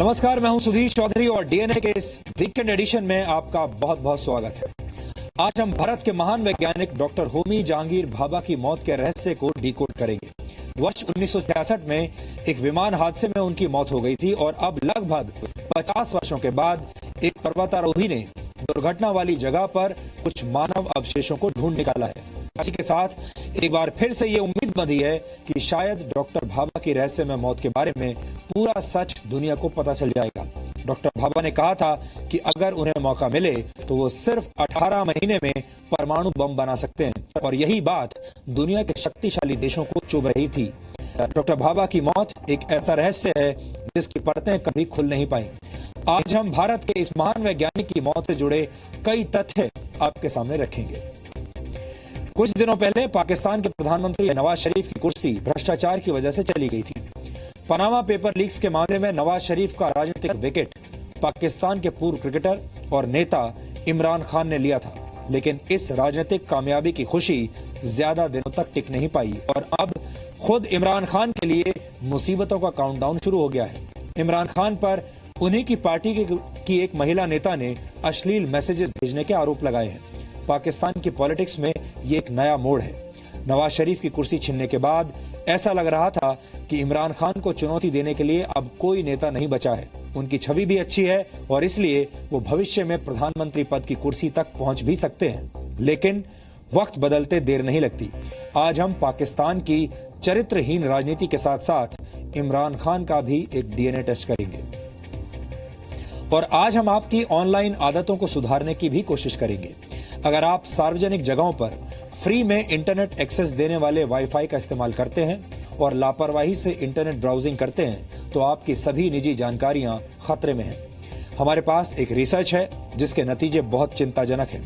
नमस्कार, मैं हूं सुधीर चौधरी और डीएनए के इस वीकेंड एडिशन में आपका बहुत बहुत स्वागत है। आज हम भारत के महान वैज्ञानिक डॉक्टर होमी जहांगीर भाभा की मौत के रहस्य को डिकोड करेंगे। वर्ष 1966 में एक विमान हादसे में उनकी मौत हो गई थी और अब लगभग 50 वर्षों के बाद एक पर्वतारोही ने दुर्घटना वाली जगह पर कुछ मानव अवशेषों को ढूंढ निकाला है। इसी के साथ एक बार फिर से ये उम्मीद बंधी है कि शायद डॉक्टर भाभा की रहस्यमय मौत के बारे में पूरा सच दुनिया को पता चल जाएगा। डॉक्टर भाभा ने कहा था कि अगर उन्हें मौका मिले तो वो सिर्फ 18 महीने में परमाणु बम बना सकते हैं और यही बात दुनिया के शक्तिशाली देशों को चुभ रही थी। डॉक्टर भाभा की मौत एक ऐसा रहस्य है जिसकी परतें कभी खुल नहीं पाई। आज हम भारत के इस महान वैज्ञानिक की मौत से जुड़े कई तथ्य आपके सामने रखेंगे। कुछ दिनों पहले पाकिस्तान के प्रधानमंत्री नवाज शरीफ की कुर्सी भ्रष्टाचार की वजह से चली गई थी। पनामा पेपर लीक्स के मामले में नवाज शरीफ का राजनीतिक विकेट पाकिस्तान के पूर्व क्रिकेटर और नेता इमरान खान ने लिया था, लेकिन इस राजनीतिक कामयाबी की खुशी ज्यादा दिनों तक टिक नहीं पाई और अब खुद इमरान खान के लिए मुसीबतों का काउंटडाउन शुरू हो गया है। इमरान खान पर उन्हीं की पार्टी की एक महिला नेता ने अश्लील मैसेजेस भेजने के आरोप लगाए हैं। पाकिस्तान की पॉलिटिक्स में ये एक नया मोड़ है। नवाज शरीफ की कुर्सी छीनने के बाद ऐसा लग रहा था कि इमरान खान को चुनौती देने के लिए अब कोई नेता नहीं बचा है। उनकी छवि भी अच्छी है और इसलिए वो भविष्य में प्रधानमंत्री पद की कुर्सी तक पहुंच भी सकते हैं, लेकिन वक्त बदलते देर नहीं लगती। आज हम पाकिस्तान की चरित्रहीन राजनीति के साथ साथ इमरान खान का भी एक डीएनए टेस्ट करेंगे और आज हम आपकी ऑनलाइन आदतों को सुधारने की भी कोशिश करेंगे। अगर आप सार्वजनिक जगहों पर फ्री में इंटरनेट एक्सेस देने वाले वाईफाई का इस्तेमाल करते हैं और लापरवाही से इंटरनेट ब्राउजिंग करते हैं तो आपकी सभी निजी जानकारियां खतरे में हैं। हमारे पास एक रिसर्च है जिसके नतीजे बहुत चिंताजनक हैं।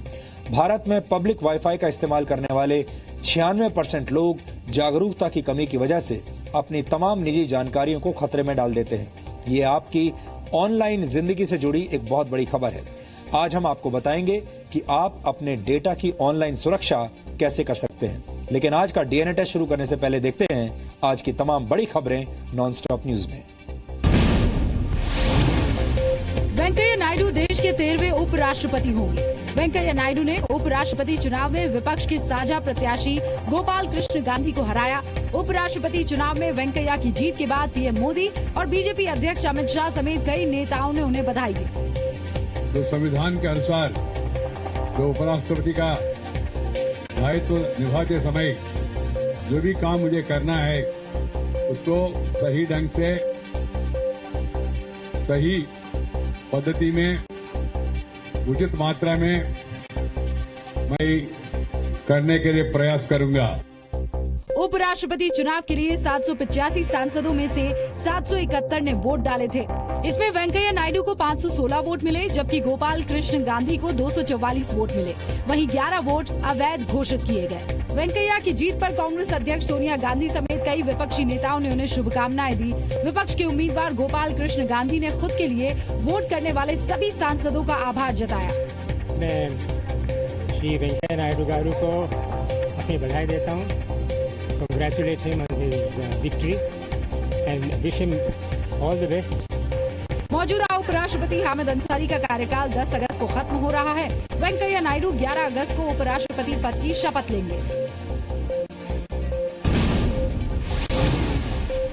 भारत में पब्लिक वाईफाई का इस्तेमाल करने वाले 96% लोग जागरूकता की कमी की वजह से अपनी तमाम निजी जानकारियों को खतरे में डाल देते हैं। ये आपकी ऑनलाइन जिंदगी से जुड़ी एक बहुत बड़ी खबर है। आज हम आपको बताएंगे कि आप अपने डेटा की ऑनलाइन सुरक्षा कैसे कर सकते हैं। लेकिन आज का डीएनए टेस्ट शुरू करने से पहले देखते हैं आज की तमाम बड़ी खबरें नॉनस्टॉप न्यूज में। वेंकैया नायडू देश के 13वें उपराष्ट्रपति होंगे। वेंकैया नायडू ने उपराष्ट्रपति चुनाव में विपक्ष के साझा प्रत्याशी गोपाल कृष्ण गांधी को हराया। उपराष्ट्रपति चुनाव में वेंकैया की जीत के बाद पीएम मोदी और बीजेपी अध्यक्ष अमित शाह समेत कई नेताओं ने उन्हें बधाई दी। तो संविधान के अनुसार जो उपराष्ट्रपति का दायित्व निभाते समय जो भी काम मुझे करना है उसको सही ढंग से, सही पद्धति में, उचित मात्रा में मैं करने के लिए प्रयास करूंगा। उपराष्ट्रपति चुनाव के लिए 785 सांसदों में से 771 ने वोट डाले थे। इसमें वेंकैया नायडू को 516 वोट मिले, जबकि गोपाल कृष्ण गांधी को 244 वोट मिले। वहीं 11 वोट अवैध घोषित किए गए। वेंकैया की जीत पर कांग्रेस अध्यक्ष सोनिया गांधी समेत कई विपक्षी नेताओं ने उन्हें शुभकामनाएं दी। विपक्ष के उम्मीदवार गोपाल कृष्ण गांधी ने खुद के लिए वोट करने वाले सभी सांसदों का आभार जताया। मैं श्री वेंकैया नायडू गारू को अपनी बधाई देता हूँ। Congratulate him on his victory and wish him all the best. मौजूदा उपराष्ट्रपति हामिद अंसारी का कार्यकाल 10 अगस्त को खत्म हो रहा है। वेंकैया नायडू 11 अगस्त को उपराष्ट्रपति पद की शपथ लेंगे।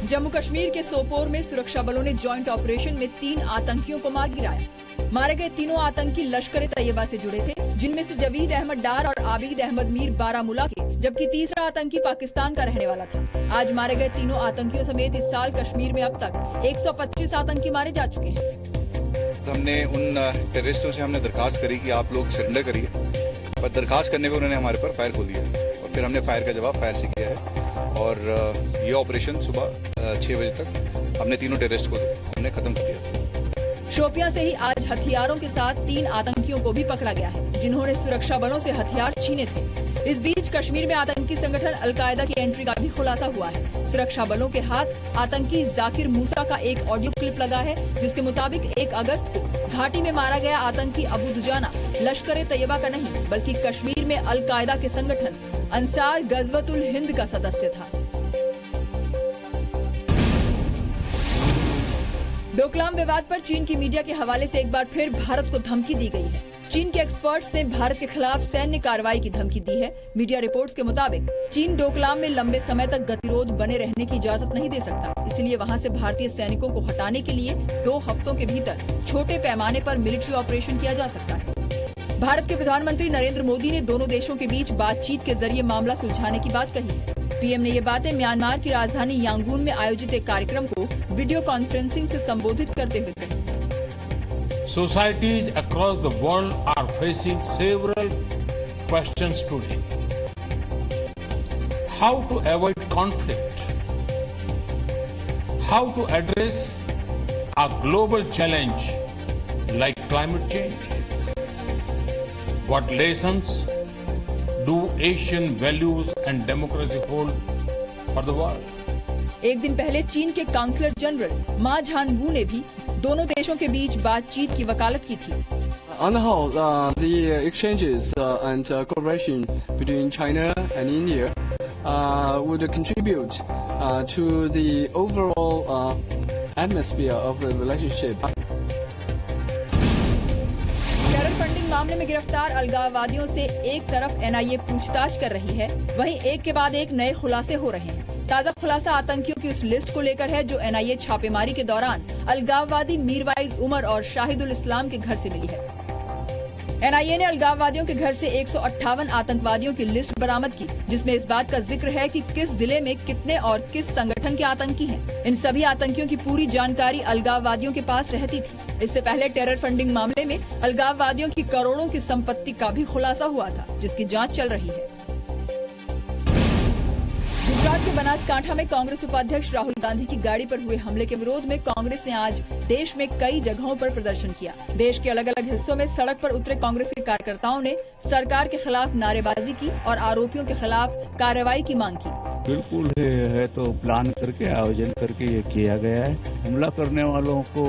जम्मू कश्मीर के सोपोर में सुरक्षा बलों ने जॉइंट ऑपरेशन में 3 आतंकियों को मार गिराया। मारे गए तीनों आतंकी लश्कर तैयबा से जुड़े थे, जिनमें से जवीद अहमद डार और आबिद अहमद मीर बारामूला के, जबकि तीसरा आतंकी पाकिस्तान का रहने वाला था। आज मारे गए तीनों आतंकियों समेत इस साल कश्मीर में अब तक 125 आतंकी मारे जा चुके हैं। हमने उन टेररिस्टों से दरखास्त करी कि आप लोग सरेंडर करिए, पर दरखास्त करने पर उन्होंने हमारे पर फायर खोल दिया और फिर हमने फायर का जवाब फायर से किया है और ये ऑपरेशन सुबह 6 बजे तक हमने तीनों टेररिस्ट को हमने खत्म कर दिया। शोपियां से ही आज हथियारों के साथ 3 आतंकियों को भी पकड़ा गया है, जिन्होंने सुरक्षा बलों से हथियार छीने थे। इस बीच कश्मीर में आतंकी संगठन अलकायदा की एंट्री का भी खुलासा हुआ है। सुरक्षा बलों के हाथ आतंकी जाकिर मूसा का एक ऑडियो क्लिप लगा है, जिसके मुताबिक 1 अगस्त को घाटी में मारा गया आतंकी अबू दुजाना लश्कर तैयबा का नहीं, बल्कि कश्मीर में अलकायदा के संगठन अंसार गजवतुल हिंद का सदस्य था। डोकलाम विवाद पर चीन की मीडिया के हवाले से एक बार फिर भारत को धमकी दी गई है। चीन के एक्सपर्ट्स ने भारत के खिलाफ सैन्य कार्रवाई की धमकी दी है। मीडिया रिपोर्ट्स के मुताबिक चीन डोकलाम में लंबे समय तक गतिरोध बने रहने की इजाजत नहीं दे सकता, इसलिए वहां से भारतीय सैनिकों को हटाने के लिए 2 हफ्तों के भीतर छोटे पैमाने पर मिलिट्री ऑपरेशन किया जा सकता है। भारत के प्रधानमंत्री नरेंद्र मोदी ने दोनों देशों के बीच बातचीत के जरिए मामला सुलझाने की बात कही है। पीएम ने ये बातें म्यांमार की राजधानी यांगून में आयोजित एक कार्यक्रम को वीडियो कॉन्फ्रेंसिंग से संबोधित करते हुए कही। Societies across the world are facing several questions today. How to avoid conflict? How to address a global challenge like climate change? What lessons do Asian values and democracy hold for the world? एक दिन पहले चीन के counsellor general मा झानगू ने भी दोनों देशों के बीच बातचीत की वकालत की थी। On the whole, the exchanges and cooperation between China and India would contribute to the overall atmosphere of the relationship. Terror funding मामले में गिरफ्तार अलगाववादियों से एक तरफ एनआईए पूछताछ कर रही है, वहीं एक के बाद एक नए खुलासे हो रहे हैं। ताजा खुलासा आतंकियों की उस लिस्ट को लेकर है जो एनआईए छापेमारी के दौरान अलगाववादी मीरवाइज उमर और शाहिदुल इस्लाम के घर से मिली है। एनआईए ने अलगाववादियों के घर से 158 आतंकवादियों की लिस्ट बरामद की, जिसमें इस बात का जिक्र है कि किस जिले में कितने और किस संगठन के आतंकी हैं। इन सभी आतंकियों की पूरी जानकारी अलगाववादियों के पास रहती थी। इससे पहले टेरर फंडिंग मामले में अलगाववादियों की करोड़ों की संपत्ति का भी खुलासा हुआ था, जिसकी जांच चल रही है। गुजरात के बनासकांठा में कांग्रेस उपाध्यक्ष राहुल गांधी की गाड़ी पर हुए हमले के विरोध में कांग्रेस ने आज देश में कई जगहों पर प्रदर्शन किया। देश के अलग अलग हिस्सों में सड़क पर उतरे कांग्रेस के कार्यकर्ताओं ने सरकार के खिलाफ नारेबाजी की और आरोपियों के खिलाफ कार्रवाई की मांग की। बिल्कुल है तो प्लान करके आयोजन करके ये किया गया है। हमला करने वालों को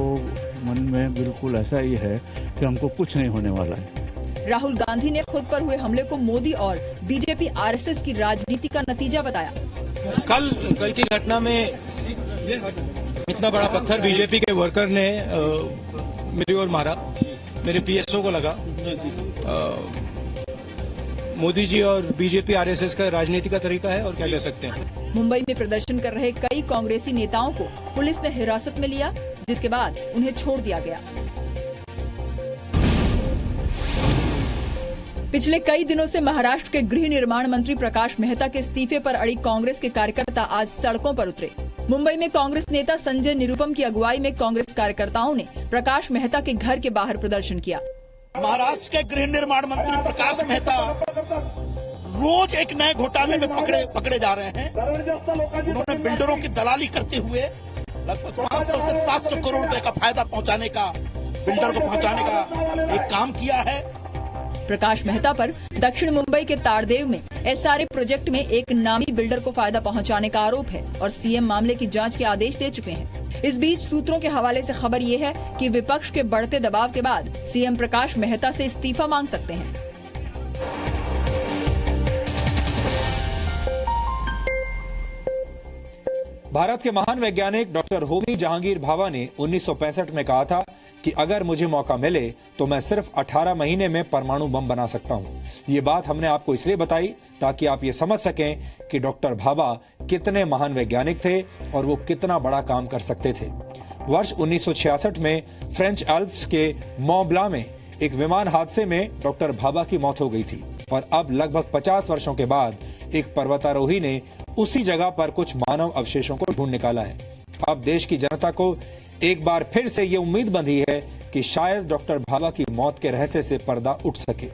मन में बिल्कुल ऐसा ही है कि हमको कुछ नहीं होने वाला है। राहुल गांधी ने खुद पर हुए हमले को मोदी और बीजेपी आरएसएस की राजनीति का नतीजा बताया। कल की घटना में इतना बड़ा पत्थर बीजेपी के वर्कर ने मेरी ओर मारा, मेरे पीएसओ को लगा। मोदी जी और बीजेपी आरएसएस का राजनीति का तरीका है और क्या कह सकते हैं। मुंबई में प्रदर्शन कर रहे कई कांग्रेसी नेताओं को पुलिस ने हिरासत में लिया, जिसके बाद उन्हें छोड़ दिया गया। पिछले कई दिनों से महाराष्ट्र के गृह निर्माण मंत्री प्रकाश मेहता के इस्तीफे पर अड़ी कांग्रेस के कार्यकर्ता आज सड़कों पर उतरे। मुंबई में कांग्रेस नेता संजय निरुपम की अगुवाई में कांग्रेस कार्यकर्ताओं ने प्रकाश मेहता के घर के बाहर प्रदर्शन किया। महाराष्ट्र के गृह निर्माण मंत्री प्रकाश मेहता रोज एक नए घोटाले में पकड़े जा रहे हैं। उन्होंने बिल्डरों की दलाली करते हुए लगभग 500 से 700 करोड़ रुपए का फायदा पहुंचाने का, बिल्डर को पहुंचाने का एक काम किया है। प्रकाश मेहता पर दक्षिण मुंबई के तारदेव में एसआरए प्रोजेक्ट में एक नामी बिल्डर को फायदा पहुंचाने का आरोप है और सीएम मामले की जांच के आदेश दे चुके हैं। इस बीच सूत्रों के हवाले से खबर ये है कि विपक्ष के बढ़ते दबाव के बाद सीएम प्रकाश मेहता से इस्तीफा मांग सकते हैं। भारत के महान वैज्ञानिक डॉक्टर होमी जहांगीर भाभा ने 1965 में कहा था कि अगर मुझे मौका मिले तो मैं सिर्फ 18 महीने में परमाणु बम बना सकता हूं। ये बात हमने आपको इसलिए बताई ताकि आप ये समझ सकें कि डॉक्टर भाभा कितने महान वैज्ञानिक थे और वो कितना बड़ा काम कर सकते थे। वर्ष 1966 में फ्रेंच एल्प्स के मॉन्ट ब्लांc में एक विमान हादसे में डॉक्टर भाभा की मौत हो गई थी और अब लगभग 50 वर्षों के बाद एक पर्वतारोही ने उसी जगह पर कुछ मानव अवशेषों को ढूंढ निकाला है। अब देश की जनता को एक बार फिर से ये उम्मीद बंधी है कि शायद डॉक्टर भाभा की मौत के रहस्य से पर्दा उठ सके।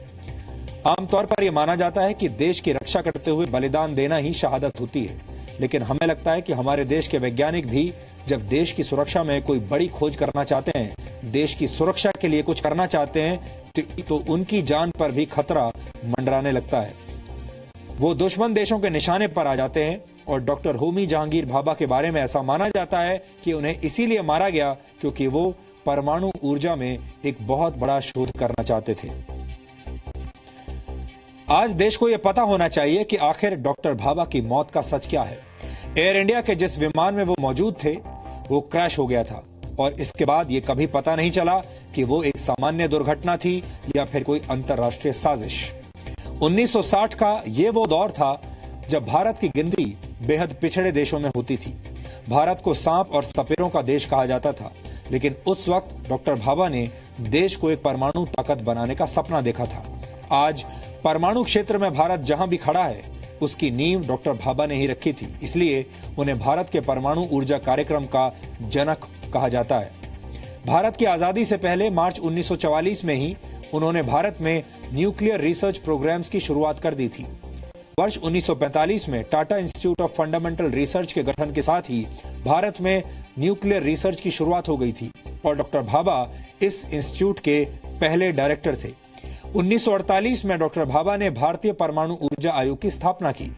आमतौर पर यह माना जाता है कि देश की रक्षा करते हुए बलिदान देना ही शहादत होती है, लेकिन हमें लगता है कि हमारे देश के वैज्ञानिक भी जब देश की सुरक्षा में कोई बड़ी खोज करना चाहते हैं, देश की सुरक्षा के लिए कुछ करना चाहते हैं, तो उनकी जान पर भी खतरा मंडराने लगता है। वो दुश्मन देशों के निशाने पर आ जाते हैं और डॉक्टर होमी जहांगीर भाभा के बारे में ऐसा माना जाता है कि उन्हें इसीलिए मारा गया क्योंकि वो परमाणु ऊर्जा में एक बहुत बड़ा शोध करना चाहते थे। आज देश को यह पता होना चाहिए कि आखिर डॉक्टर भाभा की मौत का सच क्या है। एयर इंडिया के जिस विमान में वो मौजूद थे वो क्रैश हो गया था और इसके बाद ये कभी पता नहीं चला कि वो एक सामान्य दुर्घटना थी या फिर कोई अंतर्राष्ट्रीय साजिश। 1960 का ये वो दौर था जब भारत की गिनती बेहद पिछड़े देशों में होती थी। भारत को सांप और सपेरों का देश कहा जाता था, लेकिन उस वक्त डॉक्टर भाभा ने देश को एक परमाणु ताकत बनाने का सपना देखा था। आज परमाणु क्षेत्र में भारत जहां भी खड़ा है, उसकी नींव डॉक्टर भाभा ने ही रखी थी। इसलिए उन्हें भारत के परमाणु ऊर्जा कार्यक्रम का जनक कहा जाता है। भारत की आजादी से पहले मार्च 1944 में ही उन्होंने भारत में न्यूक्लियर रिसर्च प्रोग्राम्स की शुरुआत कर दी थी। वर्ष 1945 में Tata institute of fundamental research के गठन के साथ ही भारत में न्यूक्लियर रिसर्च की शुरुआत हो गई थी और डॉक्टर भाभा इस इंस्टीट्यूट के पहले डायरेक्टर थे। 1948 में डॉक्टर भाभा ने भारतीय परमाणु ऊर्जा आयोग की स्थापना की।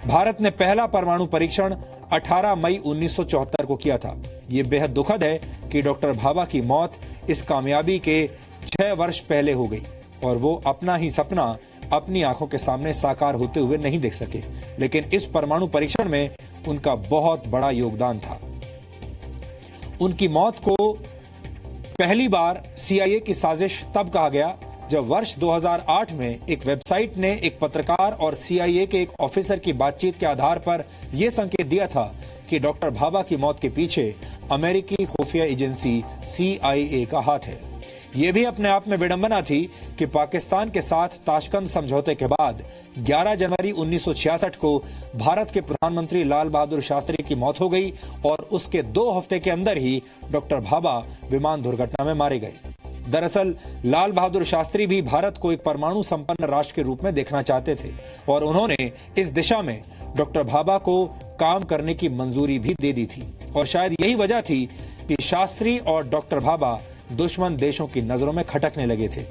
भारत ने पहला परमाणु परीक्षण 18 मई 1974 को किया था। यह बेहद दुखद है कि डॉक्टर भाभा की मौत इस कामयाबी के 6 वर्ष पहले हो गई और वो अपना ही सपना अपनी आंखों के सामने साकार होते हुए नहीं देख सके, लेकिन इस परमाणु परीक्षण में उनका बहुत बड़ा योगदान था। उनकी मौत को पहली बार CIA की साजिश तब कहा गया जब वर्ष 2008 में एक वेबसाइट ने एक पत्रकार और CIA के एक ऑफिसर की बातचीत के आधार पर यह संकेत दिया था कि डॉक्टर भाभा की मौत के पीछे अमेरिकी खुफिया एजेंसी CIA का हाथ है। यह भी अपने आप में विडंबना थी कि पाकिस्तान के साथ ताशकंद समझौते के बाद 11 जनवरी 1966 को भारत के प्रधानमंत्री लाल बहादुर शास्त्री की मौत हो गई और उसके 2 हफ्ते के अंदर ही डॉक्टर भाभा विमान दुर्घटना में मारे गए। दरअसल लाल बहादुर शास्त्री भी भारत को एक परमाणु संपन्न राष्ट्र के रूप में देखना चाहते थे और उन्होंने इस दिशा में डॉक्टर भाभा को काम करने की मंजूरी भी दे दी थी और शायद यही वजह थी कि शास्त्री और डॉक्टर भाभा दुश्मन देशों की नजरों में खटकने लगे थे।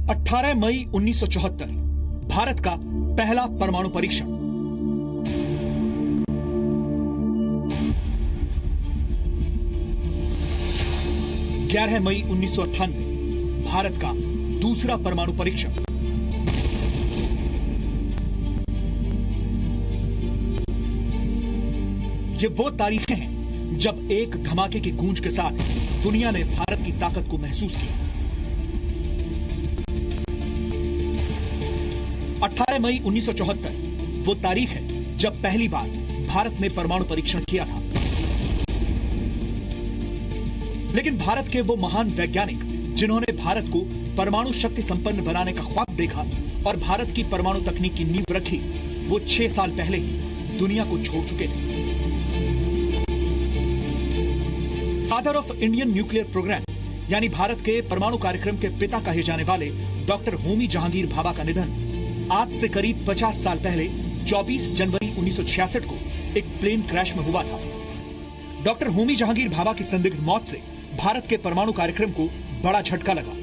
18 मई 1974 भारत का पहला परमाणु परीक्षण। 11 मई 1998 भारत का दूसरा परमाणु परीक्षण। ये वो तारीखें हैं जब एक धमाके की गूंज के साथ दुनिया ने भारत की ताकत को महसूस किया। 18 मई 1974 वो तारीख है जब पहली बार भारत ने परमाणु परीक्षण किया था। लेकिन भारत के वो महान वैज्ञानिक जिन्होंने भारत को परमाणु शक्ति संपन्न बनाने का ख्वाब देखा और भारत की परमाणु तकनीक की नींव रखी, वो 6 साल पहले ही दुनिया को छोड़ चुके थे। Father of Indian nuclear program यानी भारत के परमाणु कार्यक्रम के पिता कहे जाने वाले डॉक्टर होमी जहांगीर भाभा का निधन आज से करीब 50 साल पहले 24 जनवरी 1966 को एक प्लेन क्रैश में हुआ था। डॉक्टर होमी जहांगीर भाभा की संदिग्ध मौत से भारत के परमाणु कार्यक्रम को बड़ा झटका लगा।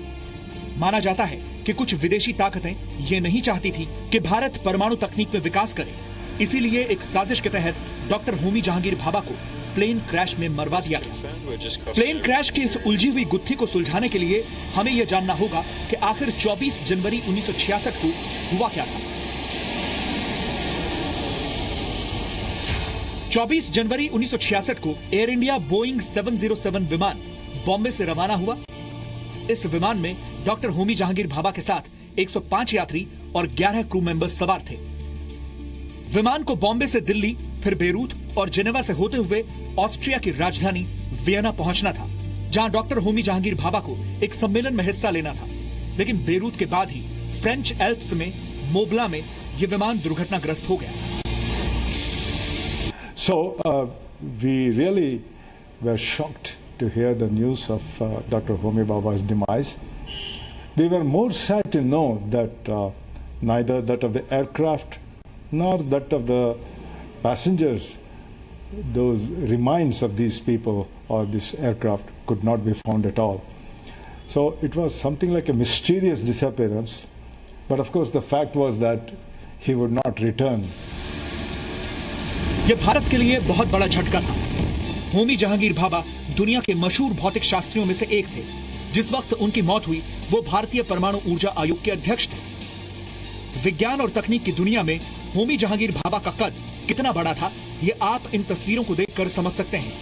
माना जाता है कि कुछ विदेशी ताकतें ये नहीं चाहती थी कि भारत परमाणु तकनीक में विकास करे, इसीलिए एक साजिश के तहत डॉक्टर होमी जहांगीर भाभा को प्लेन क्रैश में मरवा दिया गया। प्लेन क्रैश की इस उलझी हुई गुत्थी को सुलझाने के लिए हमें यह जानना होगा कि आखिर 24 जनवरी 1966 को हुआ क्या था। 24 जनवरी 1966 को एयर इंडिया बोइंग 707 विमान बॉम्बे से रवाना हुआ। इस विमान में डॉक्टर होमी जहांगीर भाभा के साथ 105 यात्री और 11 क्रू मेंबर्स सवार थे। विमान को बॉम्बे से दिल्ली, फिर बेरूत और जेनेवा से होते हुए ऑस्ट्रिया की राजधानी वियना पहुंचना था, जहां डॉक्टर होमी जहांगीर भाभा को एक सम्मेलन में हिस्सा लेना था। लेकिन बेरूत के बाद ही फ्रेंच एल्प्स में मोबला में यह विमान दुर्घटनाग्रस्त हो गया। So we really were shocked to hear the news of Dr. Homi Bhabha's demise. We were more sad to know that neither that of the aircraft nor that of the passengers, those remains of these people or this aircraft could not be found at all. So it was something like a mysterious disappearance, but of course the fact was that he would not return. यह भारत के लिए बहुत बड़ा झटका था। होमी जहांगीर भाभा दुनिया के मशहूर भौतिक शास्त्रियों में से एक थे। जिस वक्त उनकी मौत हुई वो भारतीय परमाणु ऊर्जा आयोग के अध्यक्ष थे। विज्ञान और तकनीक की दुनिया में होमी जहांगीर भाभा का कद कितना बड़ा था ये आप इन तस्वीरों को देखकर समझ सकते हैं,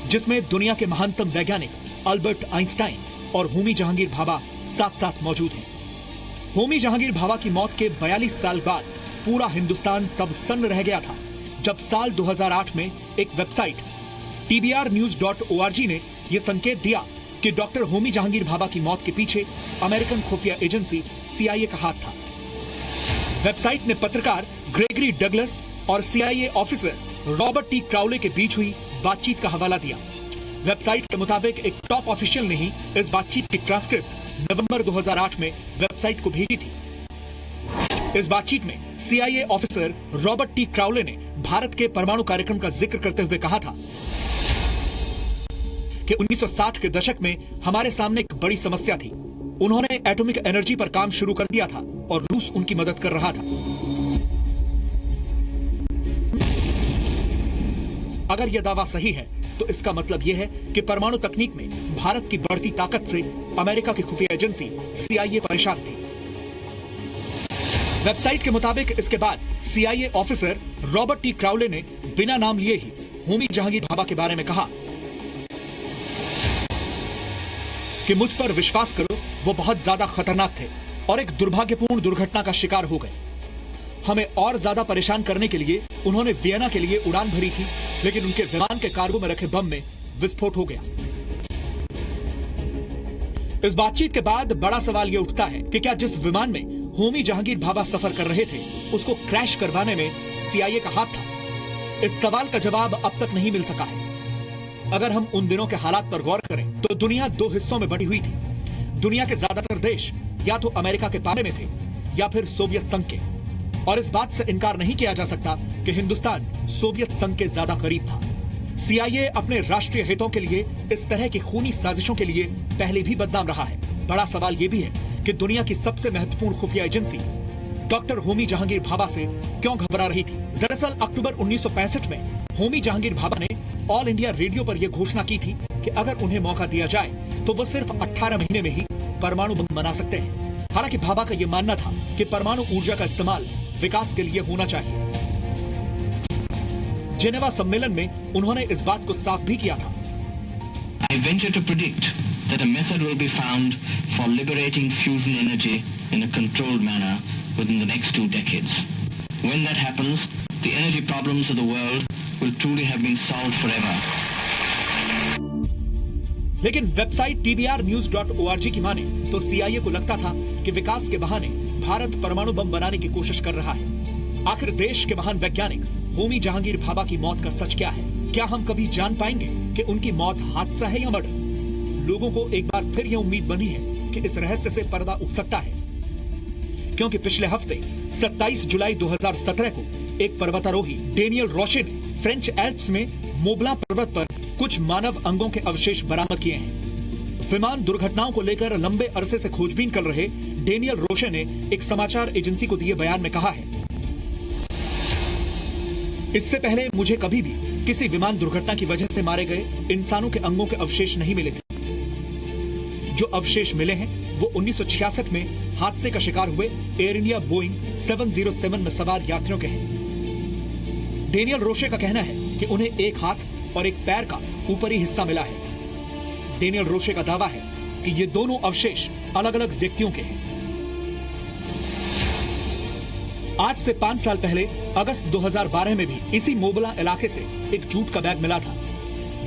जिसमें दुनिया के महानतम वैज्ञानिक अल्बर्ट आइंस्टाइन और होमी जहांगीर भाभा साथ साथ मौजूद हैं। होमी जहांगीर भाभा की मौत के 42 साल बाद पूरा हिंदुस्तान तब सन्न रह गया था जब साल 2008 में एक वेबसाइट tbrnews.org ने यह संकेत दिया कि डॉक्टर होमी जहांगीर भाभा की मौत के पीछे अमेरिकन खुफिया एजेंसी CIA का हाथ था। वेबसाइट ने पत्रकार ग्रेगरी डगलस और CIA officer Robert T Crowley के बीच हुई बातचीत का हवाला दिया। वेबसाइट के मुताबिक एक टॉप ऑफिशियल ने ही इस बातचीत की ट्रांसक्रिप्ट नवंबर 2008 में वेबसाइट को भेजी थी। इस बातचीत में CIA officer Robert T Crowley ने भारत के परमाणु कार्यक्रम का जिक्र करते हुए कहा था कि 1960 के दशक में हमारे सामने एक बड़ी समस्या थी। उन्होंने एटॉमिक एनर्जी पर काम शुरू कर दिया था और रूस उनकी मदद कर रहा था। अगर यह दावा सही है तो इसका मतलब यह है कि परमाणु तकनीक में भारत की बढ़ती ताकत से अमेरिका की खुफिया एजेंसी CIA परेशान थी। वेबसाइट के मुताबिक इसके बाद CIA officer Robert T Crowley ने बिना नाम लिए ही होमी जहांगीर भाभा के बारे में कहा कि मुझ पर विश्वास करो, वो बहुत ज्यादा खतरनाक थे और एक दुर्भाग्यपूर्ण दुर्घटना का शिकार हो गए। हमें और ज्यादा परेशान करने के लिए उन्होंने वियना के लिए उड़ान भरी थी, लेकिन उनके विमान के कार्गो में रखे बम में विस्फोट हो गया। इस बातचीत के बाद बड़ा सवाल यह उठता है कि क्या जिस विमान में होमी जहांगीर भाभा सफर कर रहे थे उसको क्रैश करवाने में CIA का हाथ था? इस सवाल का जवाब अब तक नहीं मिल सका है। अगर हम उन दिनों के हालात पर गौर करें तो दुनिया दो हिस्सों में बंटी हुई थी। दुनिया के ज्यादातर देश या तो अमेरिका के पाले में थे या फिर सोवियत संघ के, और इस बात से इनकार नहीं किया जा सकता कि हिंदुस्तान सोवियत संघ के ज्यादा करीब था। CIA अपने राष्ट्रीय हितों के लिए इस तरह की खूनी साजिशों के लिए पहले भी बदनाम रहा है। बड़ा सवाल यह भी है कि दुनिया की सबसे महत्वपूर्ण खुफिया एजेंसी डॉक्टर होमी जहांगीर भाभा से क्यों घबरा रही थी। दरअसल अक्टूबर 1965 में होमी जहांगीर भाभा ने ऑल इंडिया रेडियो पर यह घोषणा की थी कि अगर उन्हें मौका दिया जाए तो वो सिर्फ 18 महीने में ही परमाणु बम बना सकते हैं। हालांकि भाभा का यह मानना था कि परमाणु ऊर्जा का इस्तेमाल विकास के लिए होना चाहिए। जेनेवा सम्मेलन में उन्होंने इस बात को साफ भी किया था। I venture to predict that a method will be found for liberating fusion energy in a controlled manner within the next 2 decades. When that happens, the energy problems of the world will truly have been solved forever. लेकिन website tbrnews.org की माने तो CIA को लगता था कि विकास के बहाने भारत परमाणु बम बनाने की कोशिश कर रहा है। आखिर देश के महान वैज्ञानिक होमी जहांगीर भाभा की मौत का सच क्या है? क्या हम कभी जान पाएंगे कि उनकी मौत हादसा है या मर्डर? लोगों को एक बार फिर यह उम्मीद बनी है कि इस रहस्य से पर्दा उठ सकता है, क्योंकि पिछले हफ्ते 27 जुलाई 2017 को एक पर्वतारोही डेनियल रोशे ने फ्रेंच एल्प्स में मोबला पर्वत पर कुछ मानव अंगों के अवशेष बरामद किए हैं। विमान दुर्घटनाओं को लेकर लंबे अरसे से खोजबीन कर रहे डेनियल रोशे ने एक समाचार एजेंसी को दिए बयान में कहा है, इससे पहले मुझे कभी भी किसी विमान दुर्घटना की वजह से मारे गए इंसानों के अंगों के अवशेष नहीं मिले थे। जो अवशेष मिले हैं वो 1966 में हादसे का शिकार हुए एयर इंडिया बोइंग 707 में सवार यात्रियों के हैं। डेनियल रोशे का कहना है कि उन्हें एक हाथ और एक पैर का ऊपरी हिस्सा मिला है। डेनियल रोशे का दावा है कि ये दोनों अवशेष अलग अलग व्यक्तियों के हैं। आज से 5 साल पहले अगस्त 2012 में भी इसी मोबला इलाके से एक जूट का बैग मिला था,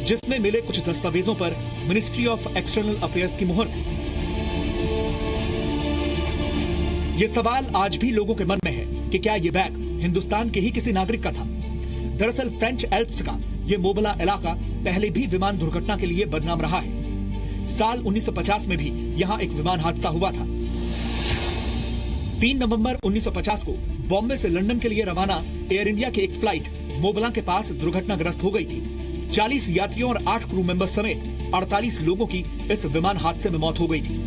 जिसमें मिले कुछ दस्तावेजों पर मिनिस्ट्री ऑफ एक्सटर्नल अफेयर्स की मुहर थी। ये सवाल आज भी लोगों के मन में है कि क्या ये बैग हिंदुस्तान के ही किसी नागरिक का था। दरअसल फ्रेंच एल्प्स का ये मोबला इलाका पहले भी विमान दुर्घटना के लिए बदनाम रहा है। साल 1950 में भी यहाँ एक विमान हादसा हुआ था। 3 नवंबर 1950 को बॉम्बे से लंदन के लिए रवाना एयर इंडिया की एक फ्लाइट मोबला के पास दुर्घटनाग्रस्त हो गई थी। 40 यात्रियों और 8 क्रू मेंबर समेत 48 लोगों की इस विमान हादसे में मौत हो गई थी।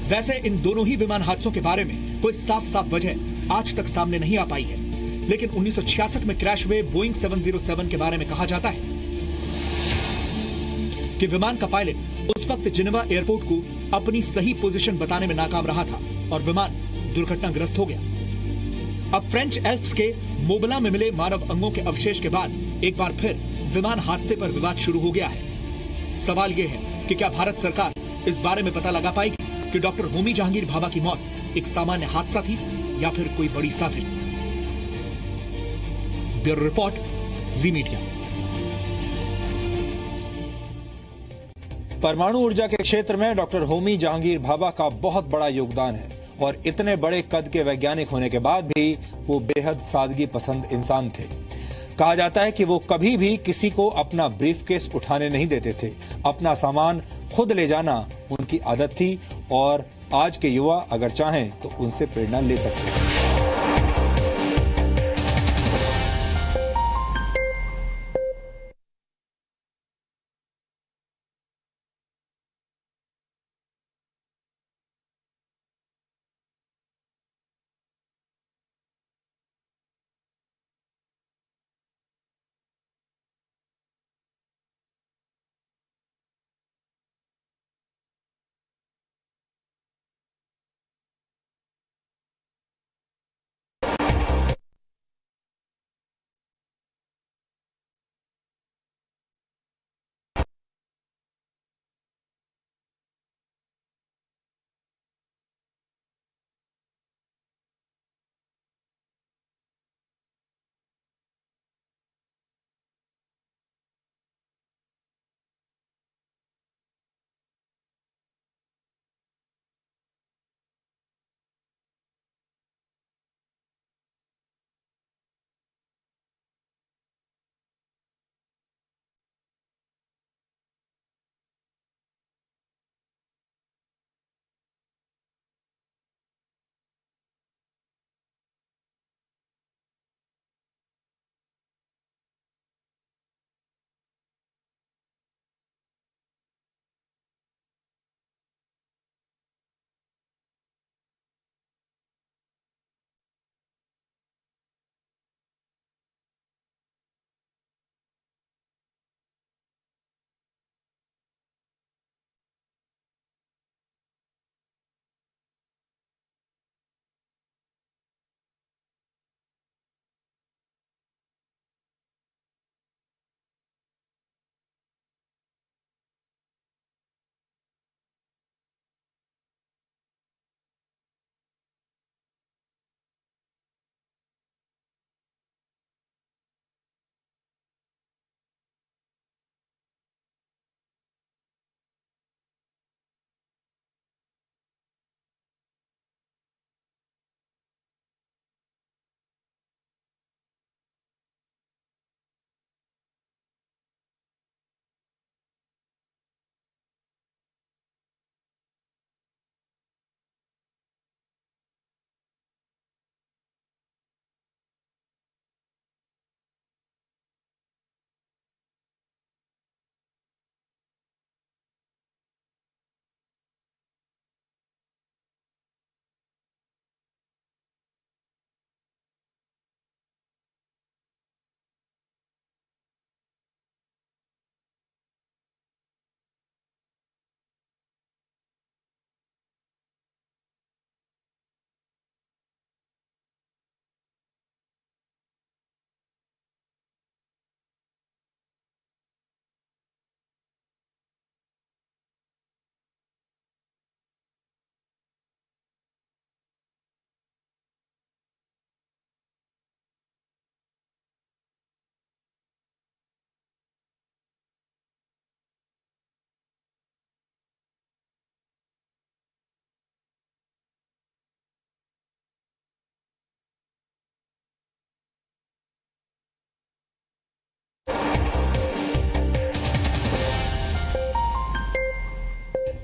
वैसे इन दोनों ही विमान हादसों के बारे में कोई साफ साफ वजह आज तक सामने नहीं आ पाई है, लेकिन 1966 में क्रैश हुए बोइंग 707 के बारे में कहा जाता है कि विमान का पायलट उस वक्त जिनेवा एयरपोर्ट को अपनी सही पोजीशन बताने में नाकाम रहा था और विमान दुर्घटनाग्रस्त हो गया। अब फ्रेंच एल्प्स के मोबला में मिले मानव अंगों के अवशेष के बाद एक बार फिर विमान हादसे पर विवाद शुरू हो गया है। सवाल यह है कि क्या भारत सरकार इस बारे में पता लगा पाएगी कि डॉक्टर होमी जहांगीर भाभा की मौत एक सामान्य हादसा थी या फिर कोई बड़ी साजिश। ब्यूरो रिपोर्ट, जी मीडिया। परमाणु ऊर्जा के क्षेत्र में डॉक्टर होमी जहांगीर भाभा का बहुत बड़ा योगदान है और इतने बड़े कद के वैज्ञानिक होने के बाद भी वो बेहद सादगी पसंद इंसान थे। कहा जाता है कि वो कभी भी किसी को अपना ब्रीफकेस उठाने नहीं देते थे। अपना सामान खुद ले जाना उनकी आदत थी और आज के युवा अगर चाहें तो उनसे प्रेरणा ले सकते हैं।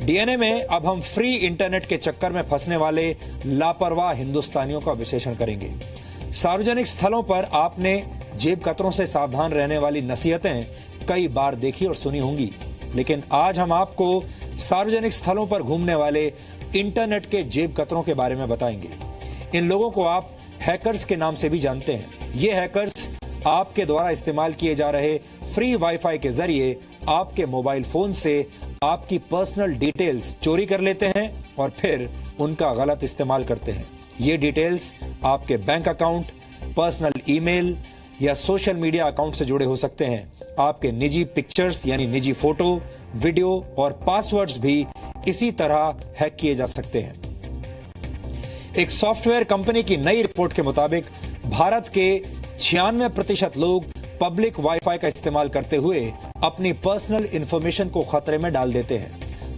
डीएनए में अब हम फ्री इंटरनेट के चक्कर में फंसने वाले लापरवाह हिंदुस्तानियों का विश्लेषण करेंगे। सार्वजनिक स्थलों पर आपने जेब कतरों से सावधान रहने वाली नसीहतें कई बार देखी और सुनी होंगी, लेकिन आज हम आपको सार्वजनिक स्थलों पर घूमने वाले इंटरनेट के जेब कतरों के बारे में बताएंगे। इन लोगों को आप हैकर्स के नाम से भी जानते हैं। ये हैकर्स आपके द्वारा इस्तेमाल किए जा रहे फ्री वाईफाई के जरिए आपके मोबाइल फोन से आपकी पर्सनल डिटेल्स चोरी कर लेते हैं और फिर उनका गलत इस्तेमाल करते हैं। ये डिटेल्स आपके बैंक अकाउंट, पर्सनल ईमेल या सोशल मीडिया अकाउंट से जुड़े हो सकते हैं। आपके निजी पिक्चर्स यानी निजी फोटो, वीडियो और पासवर्ड्स भी इसी तरह हैक किए जा सकते हैं। एक सॉफ्टवेयर कंपनी की नई रिपोर्ट के मुताबिक भारत के 96% लोग पब्लिक वाईफाई का इस्तेमाल करते हुए अपनी पर्सनल इंफॉर्मेशन को खतरे में डाल देते हैं।